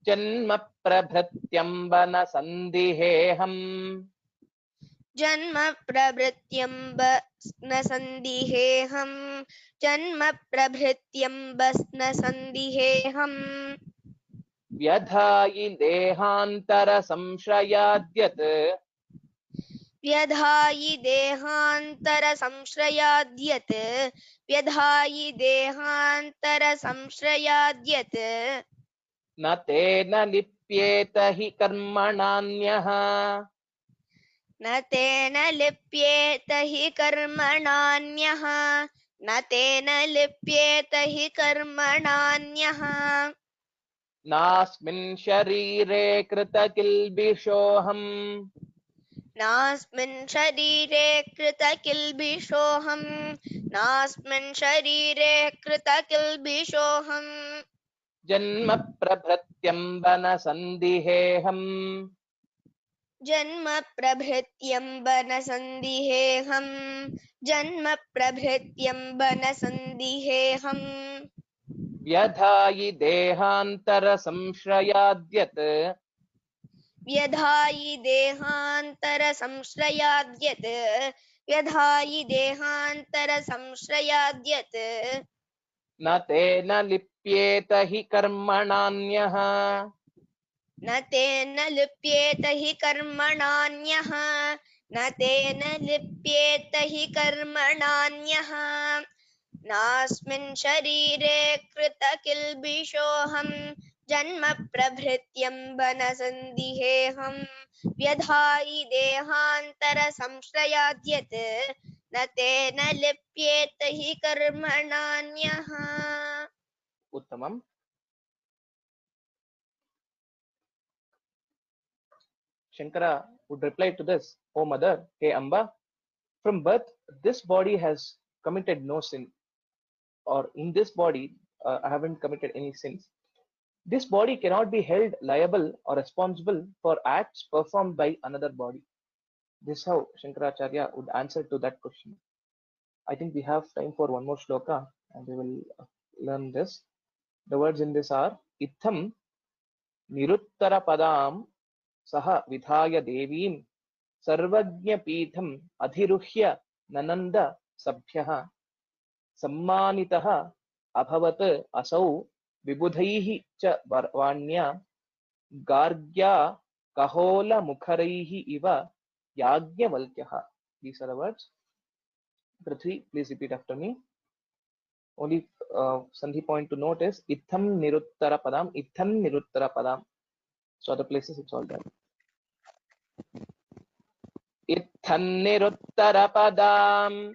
जन्म प्रभृत्यम्ब न संदिहेहम् जन्म प्रभृत्यम्ब न संदिहेहम् व्यधायि देहांतर संशयाद्यत् व्यधायि देहांतर संश्रयाद्यत् न तेन लिप्येत हि कर्मणान्यः न तेन लिप्येत हि कर्मणान्यः नास्मिन् शरीरे कृतकिल्बिषोऽहम् नास्मिन् शरीरे कृतकिल्बिषोऽहम् जन्म प्रभृत्यम्ब न संदिहेहम् जन्म प्रभृत्यम्ब न संदिहेहम् व्यधायि देहांतर संश्रयाद्यत् व्यधायि देहांतर संश्रयाद्यत् न तेन लिप्येत हि कर्मणान्यः न तेन लिप्येत हि कर्मणान्यः नास्मिन् शरीरे कृतकिल्बिषोऽहम् जन्म प्रभृत्यं वनसन्दिहेऽहं व्यधायि देहान्तर संश्रयाद्यत् न तेन लिप्येत हि कर्मणान्यः। Uttamam. Shankara would reply to this, O mother, hey Amba, from birth this body has committed no sin, or in this body I haven't committed any sins. This body cannot be held liable or responsible for acts performed by another body. This is how Shankaracharya would answer to that question. I think we have time for one more shloka and we will learn this. The words in this are Itham Niruttara Padam Saha Vidhaya Devim Sarvajna Pitham Adhiruhya Nananda Sabhyaha Sammanitaha Abhavat Asau Vibudhaihi Cha Vanya Gargya Kahola Mukharaihi Iva Yagyavalkyaha. These are the words. Prithvi, please repeat after me. Only Sandhi point to note is Itham Niruttara Padam, Itham Niruttara Padam. So other places it's all done. Itham Niruttara Padam.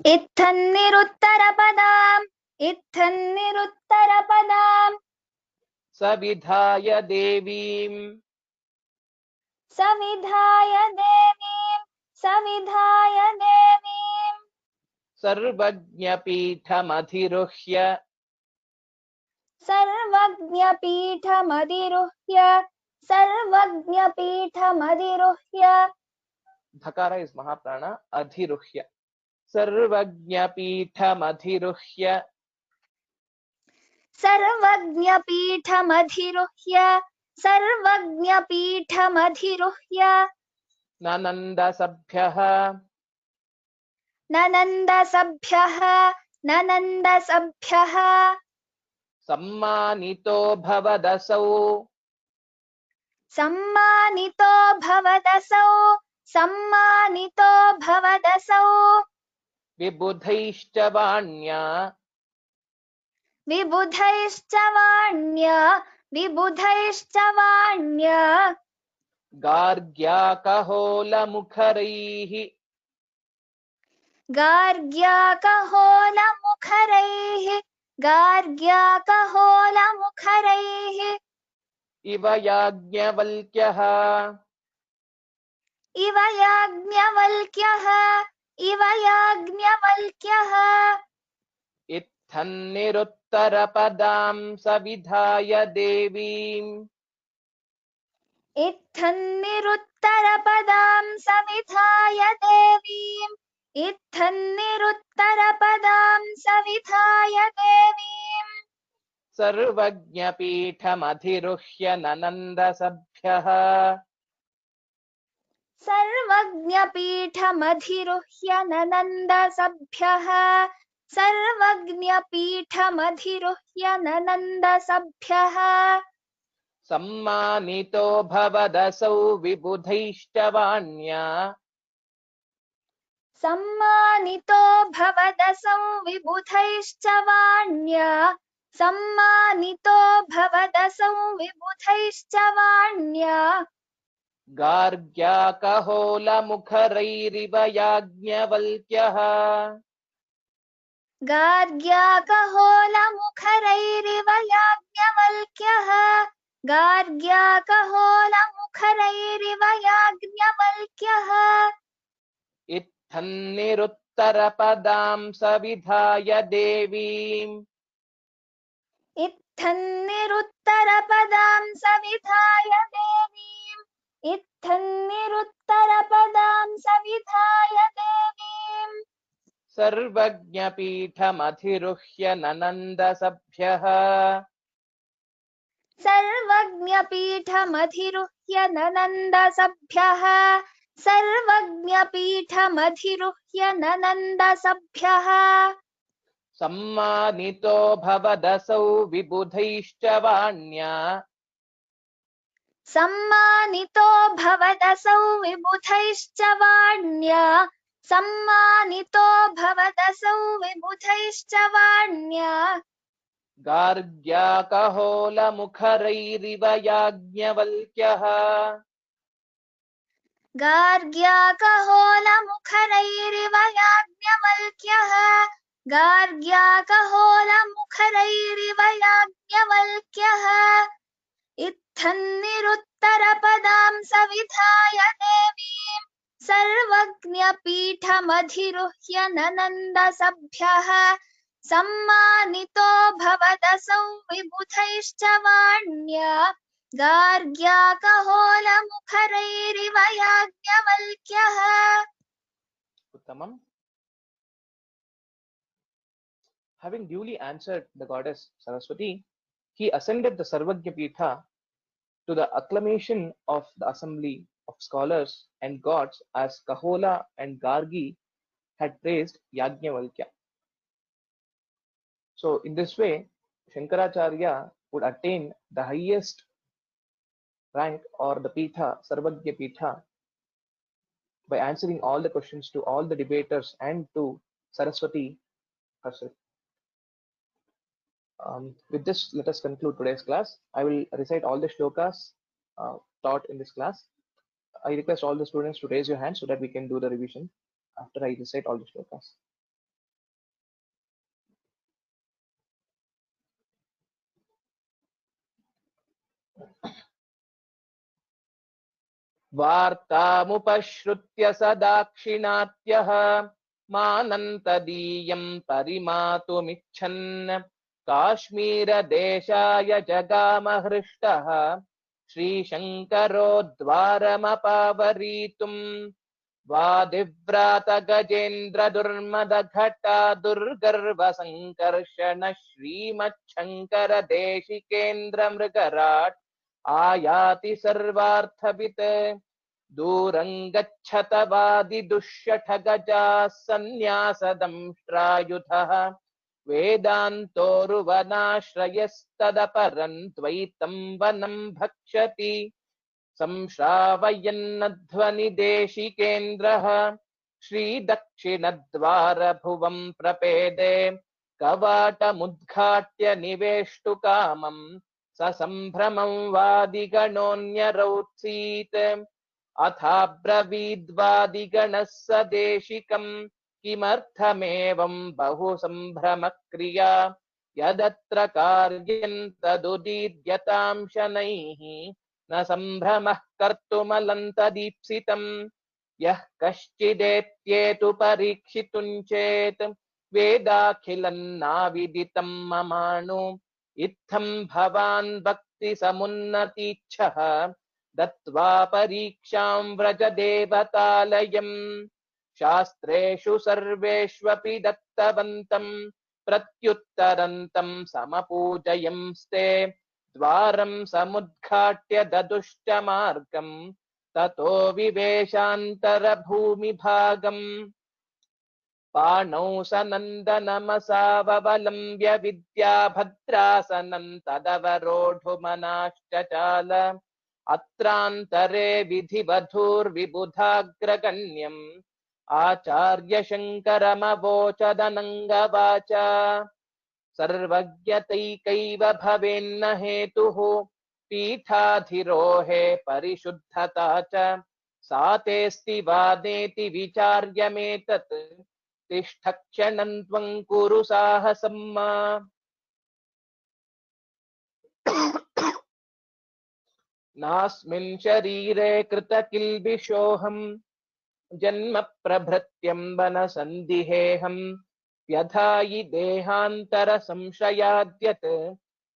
इत्थन्निरुत्तरपदाम् इत्थन्निरुत्तरपदाम् Savidhaya Devim सविधाय देवीम् सविधाय देवीम् Sarvajna Pithamadhiruhya सर्वज्ञपीठमधिरुह्य सर्वज्ञपीठमधिरुह्य Dhakara is Mahaprana Adhiruhya Sarvajna Pithamadhiruhya सर्वज्ञपीठमधिरुह्य सर्वज्ञपीठमधिरुह्य Nananda Sabhyaha ननन्दसभ्यः ननन्दसभ्यः Sammanito Bhavadasau सम्मानितो भवदसौ सम्मानितो भवदसौ Vibudhaishcha Vanya विबुधैश्च वाण्या विबुधैश्च वाण्या Gargya Kahola Mukharaihi गार्ग्याकहोलमुखरैः गार्ग्याकहोलमुखरैः Iva Yagyavalkyaha इव याज्ञवल्क्यः इव याज्ञवल्क्यः Ithanniruttarapadam Savidhaya Devim इत्थन्निरुत्तरपदां सविधाय देवीम् इत्थन्निरुत्तरपदां सविधाय देवीम् Sarvajna Pithamadhiruhya Nananda Sabhyaha सर्वज्ञपीठमधिरुह्य ननन्दसभ्यः सर्वज्ञपीठमधिरुह्य ननन्दसभ्यः Sammanito Bhavadasau Vibudhaishcha Vanya सम्मानितो भवदसौ विबुधैश्च वाण्या सम्मानितो भवदसौ विबुधैश्च वाण्या Gargya Kahola Mukharaiva Yagyavalkyaha गार्ग्याकहोलमुखरैरिव याज्ञवल्क्यः गार्ग्याकहोलमुखरैरिव याज्ञवल्क्यः Ithanniruttarapadam Savidhaya Devim इत्थन्निरुत्तरपदां सविधाय देवीम् इत्थन्निरुत्तरपदां सविधाय देवीम् Sarvajna Pithamadhiruhya Nananda Sabhyaha सर्वज्ञपीठमधिरुह्य ननन्दसभ्यः सर्वज्ञपीठमधिरुह्य ननन्दसभ्यः Sammanito Bhavadasau Vibudhaishcha Vanya सम्मानितो भवदसौ विबुधैश्च वाण्या सम्मानितो भवदसौ विबुधैश्च वाण्या गार्ग्याकहोलमुखरैरिव याज्ञवल्क्यः गार्ग्याकहोलमुखरैरिव याज्ञवल्क्यः गार्ग्याकहोलमुखरैरिव याज्ञवल्क्यः इत्थन्निरुत्तरपदां सविधाय देवीं सर्वज्ञपीठमधिरुह्य ननन्दसभ्यः सम्मानितो भवदसौ विबुधैश्च वाण्या गार्ग्याकहोलमुखरैरिव याज्ञवल्क्यः. Uttamam. Having duly answered the goddess Saraswati, he ascended the Sarvagya Pitha to the acclamation of the assembly of scholars and gods as Kahola and Gargi had praised Yajnavalkya. So in this way, Shankaracharya would attain the highest rank or the Pitha, Sarvagya Pitha, by answering all the questions to all the debaters and to Saraswati herself. With this, let us conclude today's class. I will recite all the shlokas taught in this class. I request all the students to raise your hands so that we can do the revision after I recite all the shlokas. वार्तामुपश्रुत्य स दाक्षिणात्यः मानन्तदीयं परिमातुमिच्छन् काश्मीरदेशाय जगामहृष्टः श्रीशङ्करो द्वारमपावरीतुम् वादिव्रात गजेन्द्र दुर्मदघटा दुर्गर्वसङ्कर्षण श्रीमच्छङ्कर देशिकेन्द्र मृगराट् आयाति सर्वार्थवित् दूरं गच्छत वादिदुष्यठगजाः सन्न्यासदंष्ट्रायुधः वेदान्तोरुवनाश्रयस्तदपरं द्वैतं वनं भक्षति संश्रावयन्नध्वनिदेशिकेन्द्रः श्रीदक्षिणद्वारभुवं प्रपेदे कवाटमुद्घाट्य निवेष्टुकामम् ससम्भ्रमं वादिगणोऽन्यरौत्सीत् अथाब्रवीद्वादिगणः स देशिकम् किमर्थमेवं बहु सम्भ्रमक्रिया यदत्र कार्यं तदुदीर्यतां शनैः न सम्भ्रमः कर्तुमलन्तदीप्सितम् यः कश्चिदेत्येतु परीक्षितुं चेत् वेदाखिलन्नाविदितं ममाणु इत्थं भवान् भक्तिसमुन्नतीच्छः दत्त्वा परीक्षां व्रज देवतालयम् शास्त्रेषु सर्वेष्वपि दत्तवन्तं प्रत्युत्तरन्तं समपूजयंस्ते द्वारं समुद्घाट्य ददुश्च मार्गम् ततो विवेशान्तरभूमिभागम् पाणौ सनन्दनमसावलम्ब्य विद्याभद्रासनं तदवरोढुमनाश्चचाल अत्रान्तरे विधिवधूर्विबुधाग्रगण्यम् आचार्यशङ्करमवोचदनङ्गवाचा सर्वज्ञतैकैव भवेन्न हेतुः पीठाधिरोहे परिशुद्धता च सा तेऽस्ति वादेति विचार्यमेतत् तिष्ठ क्षणं त्वं कुरु साहसं मा नास्मिन् शरीरे कृतकिल्बिषोऽहं जन्म प्रभृत्यम्बन सन्दिहेऽहं व्यधायि देहान्तर संशयाद्यत्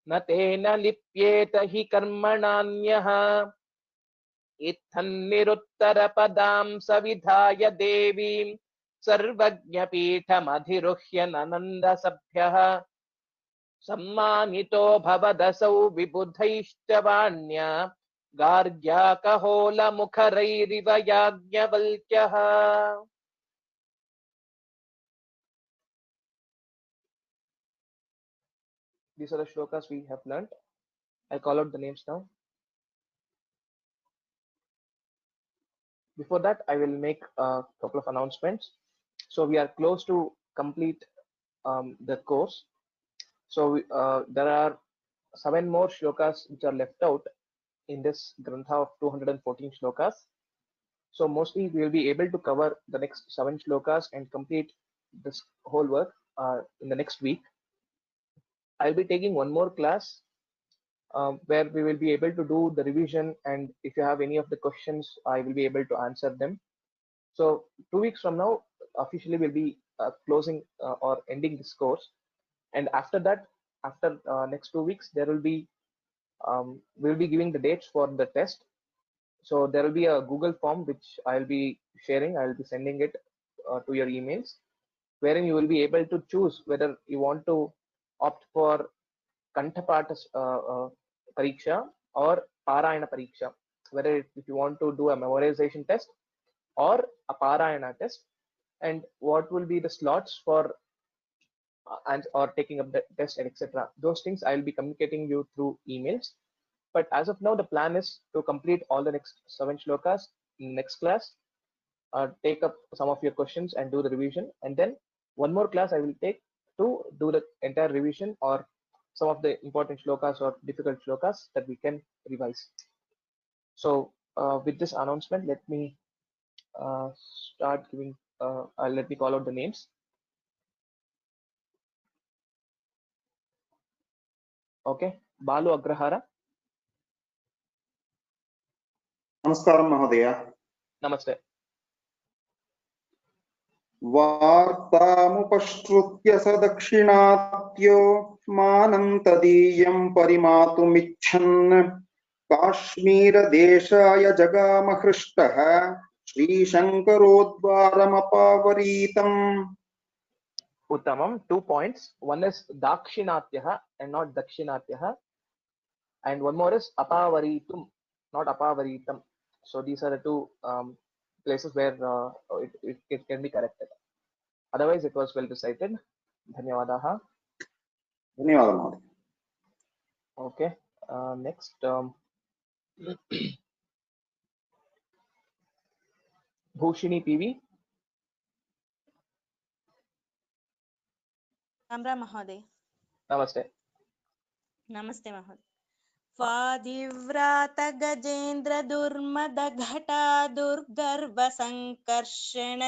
न तेन लिप्येत हि कर्मणान्यः इत्थन्निरुत्तरपदां सविधाय देवीं सर्वज्ञपीठमधिरुह्य ननन्दसभ्यः सम्मानितो भवदसौ विबुधैश्च वाण्या गार्ग्याकहोलमुखरैरिव याज्ञवल्क्यः. These are the shlokas we have learned. I call out the names now. Before that, I will make a couple of announcements. So we are close to complete the course. So there are 7 more shlokas which are left out in this grantha of 214 shlokas. So mostly we will be able to cover the next 7 shlokas and complete this whole work in the next week. I'll be taking one more class where we will be able to do the revision, and if you have any of the questions, I will be able to answer them. So 2 weeks from now, officially we'll be closing or ending this course, and after that, after next 2 weeks, there will be we'll be giving the dates for the test. So there will be a Google form which I'll be sharing. I'll be sending it to your emails, wherein you will be able to choose whether you want to opt for Kanthapata Pariksha or Parayana Pariksha, whether if you want to do a memorization test or a Parayana test, and what will be the slots for and or taking up the test and etc. Those things I'll be communicating you through emails. But as of now, the plan is to complete all the next 7 shlokas in next class, take up some of your questions and do the revision, and then one more class I will take to do the entire revision or some of the important shlokas or difficult shlokas that we can revise. So with this announcement, let me start giving, let me call out the names. Okay, Balu Agrahara. Namaskaram Mahodaya. Namaste. वार्तामुपश्रुत्य स दक्षिणात्यो मानं तदीयं परिमातुमिच्छन् काश्मीरदेशाय जगामहृष्टः श्रीशङ्करोद्वारमपावरीतम्. Uttamam, 2 points. One is Dakshinatyah and not Dakshinatyah, and one more is Apavaritum, not Apavaritam. So these are the two places where it can be corrected. Otherwise, it was well recited. Dhanyavadaha. धन्यवादः महोदय. Okay. Next, Bhushini PV. Ram Ram महोदय. Namaste. नमस्ते महोदय. वादिव्रात गजेन्द्र दुर्मद घटा दुर्गर्भ संकर्षण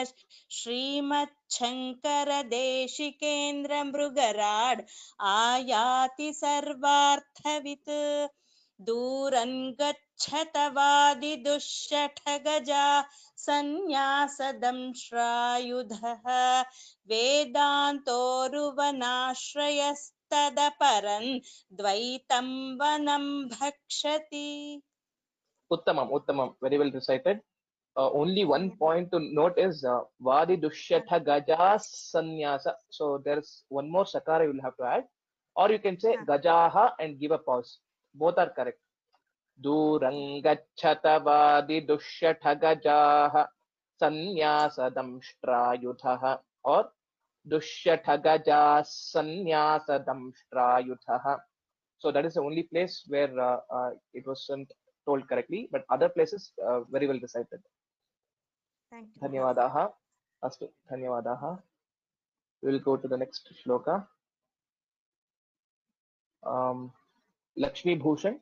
श्रीमच्छंकर देशिकेन्द्र मृगराड आयाति सर्वार्थवित् दूरं गच्छत वादि दुश्शठ गजा संन्यासदंश्रायुधः वेदान्तोरुवनाश्रयस्तदपरन् द्वैतं वनं भक्षति. Uttamam. Very well recited. Only one point to note is Vadi Dushyatha Gaja Sannyasa. So there's one more sakara you will have to add, or you can say Gajaha and give a pause. Both are correct. Durangachata Vadi Dushyatha Gajaha Sannyasa Damshtrayuthaha, or Dushyatha Gaja Sannyasa Damshtrayuthaha. So that is the only place where it wasn't told correctly, but other places very well recited. Thank you. Dhanyavadaha. Astu. Dhanyavadaha. We will go to the next shloka. Lakshmi Bhushan.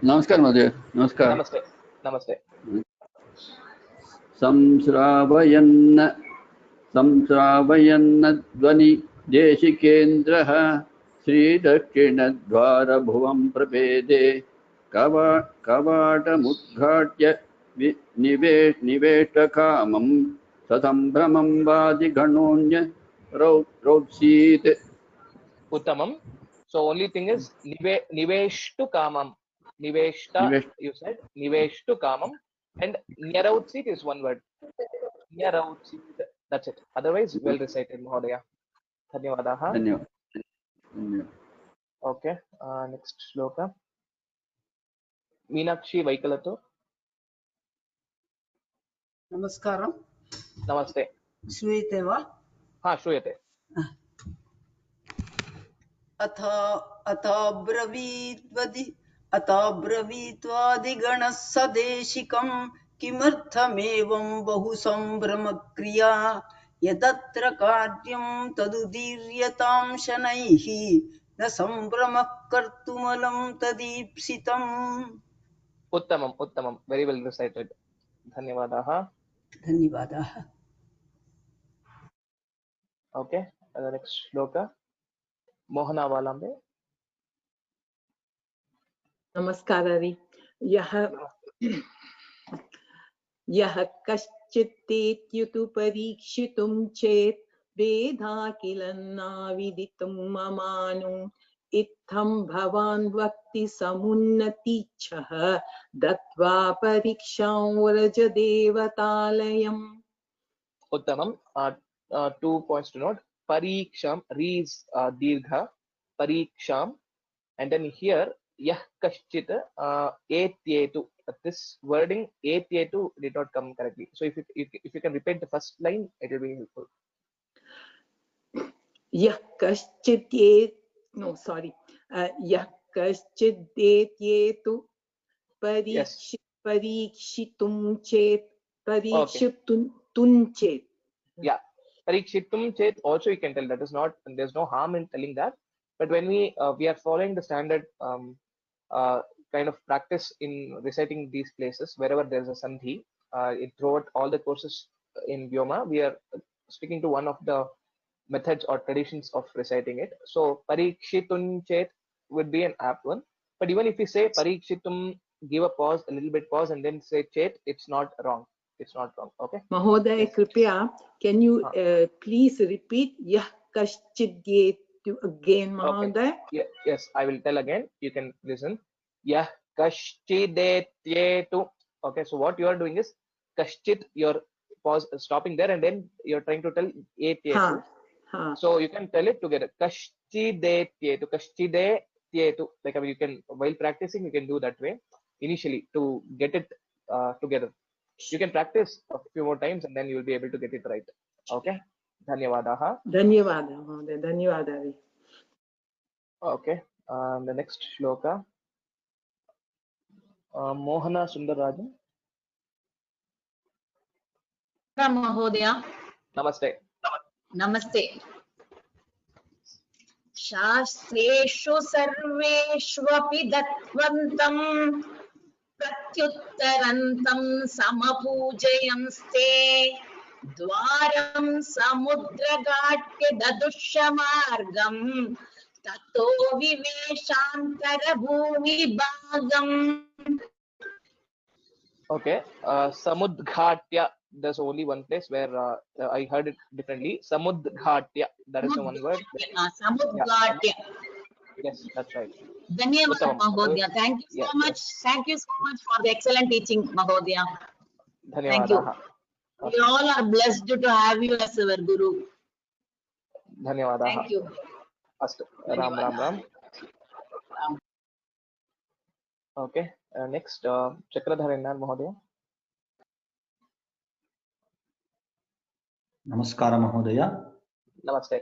नमस्कार महोदय. नमस्कार. Namaste. Namaste. संश्रावयन्न ध्वनि देशिकेन्द्रः श्रीदक्षिणद्वारभुवं प्रपेदे कवाटमुद्घाट्य निवेष्टकामं ससम्भ्रमं वादिगणोऽन्य रौत्सीत्. Uttamam. So only thing is Niveshtu Kamam. Niveshta, you said. Niveshtu Kamam. And Nyarautsit is one word. Nyarautsit. That's it. Otherwise, well recited, Mahodaya. Dhanyavadaha. धन्यवाद. Okay. Next shloka. Meenakshi Vaikalato. नमस्कारं. Namaste. श्रूयते वा? Ha, श्रूयते. अथाब्रवीत्वादिगणः सदेशिकं किमर्थमेवं बहु सम्भ्रमक्रिया यतत्र कार्यं तदुदीर्यतां शनैः न सम्भ्रमः कर्तुमलं तदीप्सितम्। उत्तमम् उत्तमम्, very well recited. धन्यवादाः. धन्यवादाः. Okay, the next shloka, Mohana Valambe. नमस्कारः। यः कश्चित्तेत्युतु परीक्षितुं चेत् वेदा किल नाविदितुं ममानु इत्थं भवान् वक्ति समुन्नतीच्छः दत्वा परीक्षां व्रजदेवतालयम्। Uttamam. 2 points to note. Pariksham, re is dirgha, pariksham, and then here yah kaschit etyetu. This wording etyetu did not come correctly. So if you can repeat the first line, it will be helpful. यः कश्चित् यः कश्चिदेत्येतु परीक्षितुं चेत् परीक्षितुं चेत्. Yeah, parikshitum chet also you can tell. That is not, there's no harm in telling that. But when we are following the standard kind of practice in reciting these places, wherever there's a sandhi, throughout all the courses in Vyoma, we are sticking to one of the methods or traditions of reciting it. So parikshitun chet would be an apt one. But even if we say parikshitum, give a pause, a little bit pause, and then say chet, it's not wrong. It's not wrong. Okay. Mahoday, yes. Kripya, can you please repeat yah kaschidyetu again, Mahoday? Okay. Yes, I will tell again. You can listen. Yah kaschidetyetu. Okay, so what you are doing is kaschit, you're pause, stopping there, and then you're trying to tell etyetu. So you can tell it together. Kaschidetyetu, kaschidetyetu. Like, I mean, you can, while practicing, you can do that way initially to get it together. You can practice a few more times and then you will be able to get it right. Okay. Dhanyavadaha. Dhanyavadaha. Dhanyavadaha. Okay. The next shloka. Mohana Sundararajan. Mahodaya. Namaste. Namaste. Shastreshu sarveshvapi dattvantam प्रत्युत्तरन्तं समपूजयंस्ते द्वारं समुद्रघाट्य ददुष्यमार्गं ततो विवेशान्तरभूमिभागम्. Okay. Samudghatya. There's only one place where I heard it differently. Samudghatya. That is the one word. Samudghatya. Yes, that's right. Dhanyavad Mahodaya. Thank you so much. Thank you so much for the excellent teaching, Mahodaya. Thank you. We all are blessed to have you as our Guru. Dhanyavad. Thank you. Astu. Ram Ram Ram. Okay. Next, Chakradharinar Mahodaya. Namaskar Mahodaya. Namaste.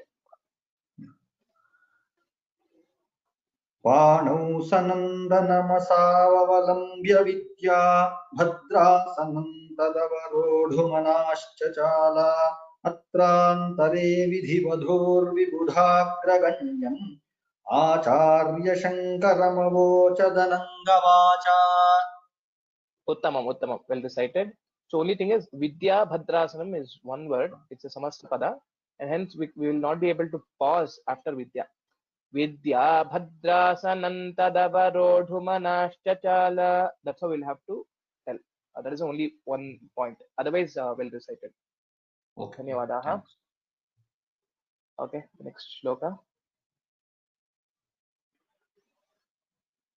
पाणौ सनन्दनमसावलम्ब्य विद्या भद्रासनं तदवरोढुमनाश्चचाल अत्रान्तरे विधिवधोर्विबुधाग्रगण्यम् आचार्य शङ्करमवोचदनङ्गवाचा. Uttamam, Uttamam. Well recited. So only thing is Vidya Bhadrasanam is one word. It's a Samaspada, and hence we will not be able to pause after Vidya. Vidya Bhadrasanam tadavarodhumanashchachala. That's how we'll have to tell. That is only one point. Otherwise, well recited. Okay. Dhanyavadaha. Okay. Next shloka.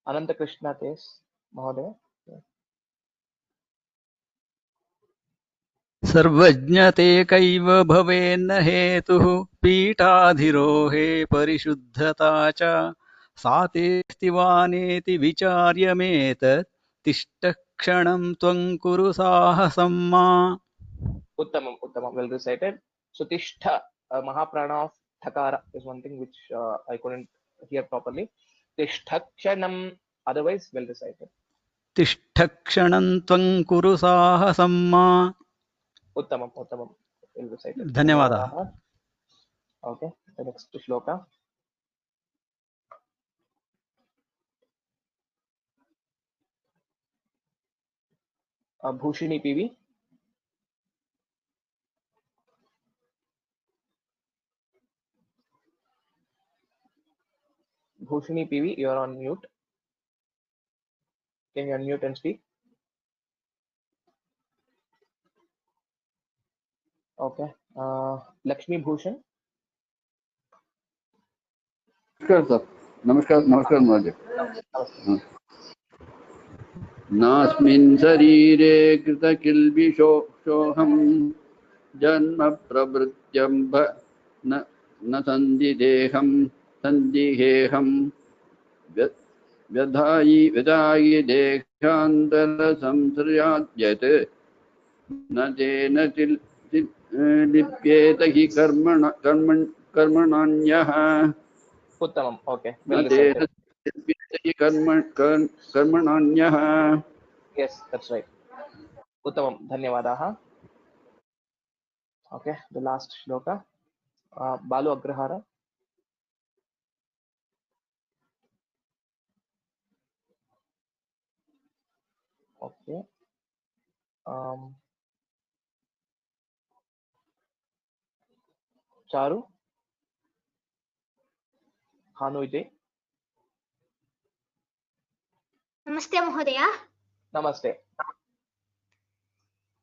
Ananta Krishna Tes Mahodaya. सर्वज्ञते कैव भवेन्न हेतुः पीठाधिरोहे परिशुद्धता च साते स्तिवानेति विचार्यमेतत् तिष्ठ क्षणं त्वं कुरु साहसं मा. Uttamam, Uttamam. Well recited. So Tishtha, Mahaprana of Thakara is one thing which I couldn't hear properly. Tishtha Kshanam. Otherwise, well recited. तिष्ठ क्षणं त्वं कुरु साहसं मा. Uttamam, Uttamam. Well recited. धन्यवादः. Okay, the next shloka. Bhushini PV. Bhushini PV, you are on mute. Can you unmute and speak? Okay. Lakshmi Bhushan. नमस्कार सर. नमस्कार महोदय. नास्मिन् शरीरे कृतकिल्बिषोऽहं जन्म प्रवृत्त्यम्ब न सन्दिहेहं व्यधायि देहान्तरसंसृजाद्यत् न तेन लिप्येत हि कर्मणान्यः. Uttamam. Okay. न Well तेन recited. लिप्येत हि कर्मणान्यः. Yes, that's right. Uttamam. Dhanyavadaha. Okay, the last shloka. Balu Agrahara. Okay. Charu. Hanuide. नमस्ते महोदय. Namaste.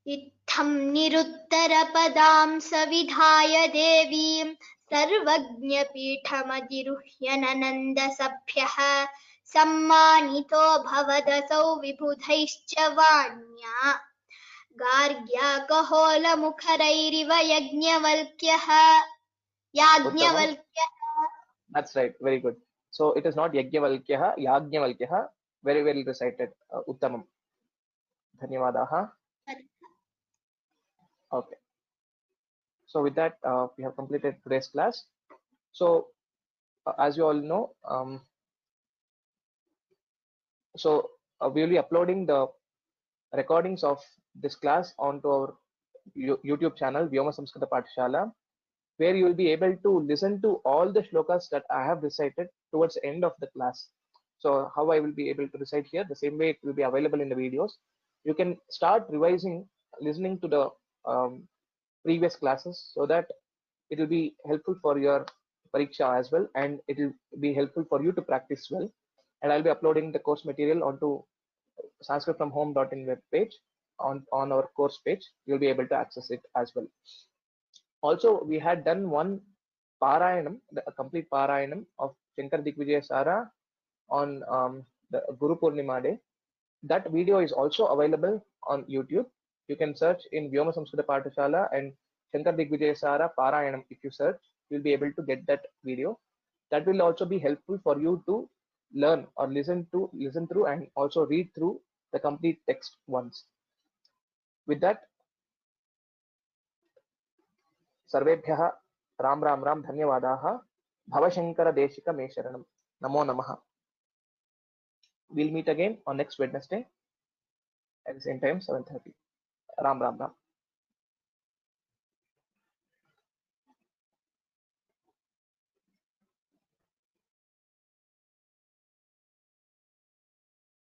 इत्थं निरुत्तरपदां सविधाय देवीं सर्वज्ञपीठमधिरुह्य ननन्दसभ्यः सम्मानितो भवदसौ विबुधैश्च वाण्या गार्ग्या कहोलमुखरैरिव याज्ञवल्क्यः. That's right. Very good. So it is not Yajnavalkyaha, Yajnavalkyaha. Very well recited. Uttamam. Dhanyavadaha. Okay. So with that, we have completed today's class. So as you all know, we will be uploading the recordings of this class onto our YouTube channel, Vyoma Samskrita Pathshala, where you will be able to listen to all the shlokas that I have recited towards the end of the class. So how I will be able to recite here, the same way it will be available in the videos. You can start revising, listening to the previous classes, so that it will be helpful for your pariksha as well, and it will be helpful for you to practice well. And I'll be uploading the course material onto sanskritfromhome.in web page on our course page. You'll be able to access it as well. Also, we had done one Parayanam, a complete Parayanam of Shankar Digvijaya Sara on the Guru Purnima day. That video is also available on YouTube. You can search in Vyoma Samskrita Pathshala and Shankar Digvijaya Sara Parayanam. If you search, you'll be able to get that video. That will also be helpful for you to learn or listen through and also read through the complete text once. With that, सर्वेभ्यः राम राम राम धन्यवादाः. भवशंकर देशिक मे शरणं. नमो नमः. We'll meet again on next Wednesday at the same time 7:30. Ram Ram Ram.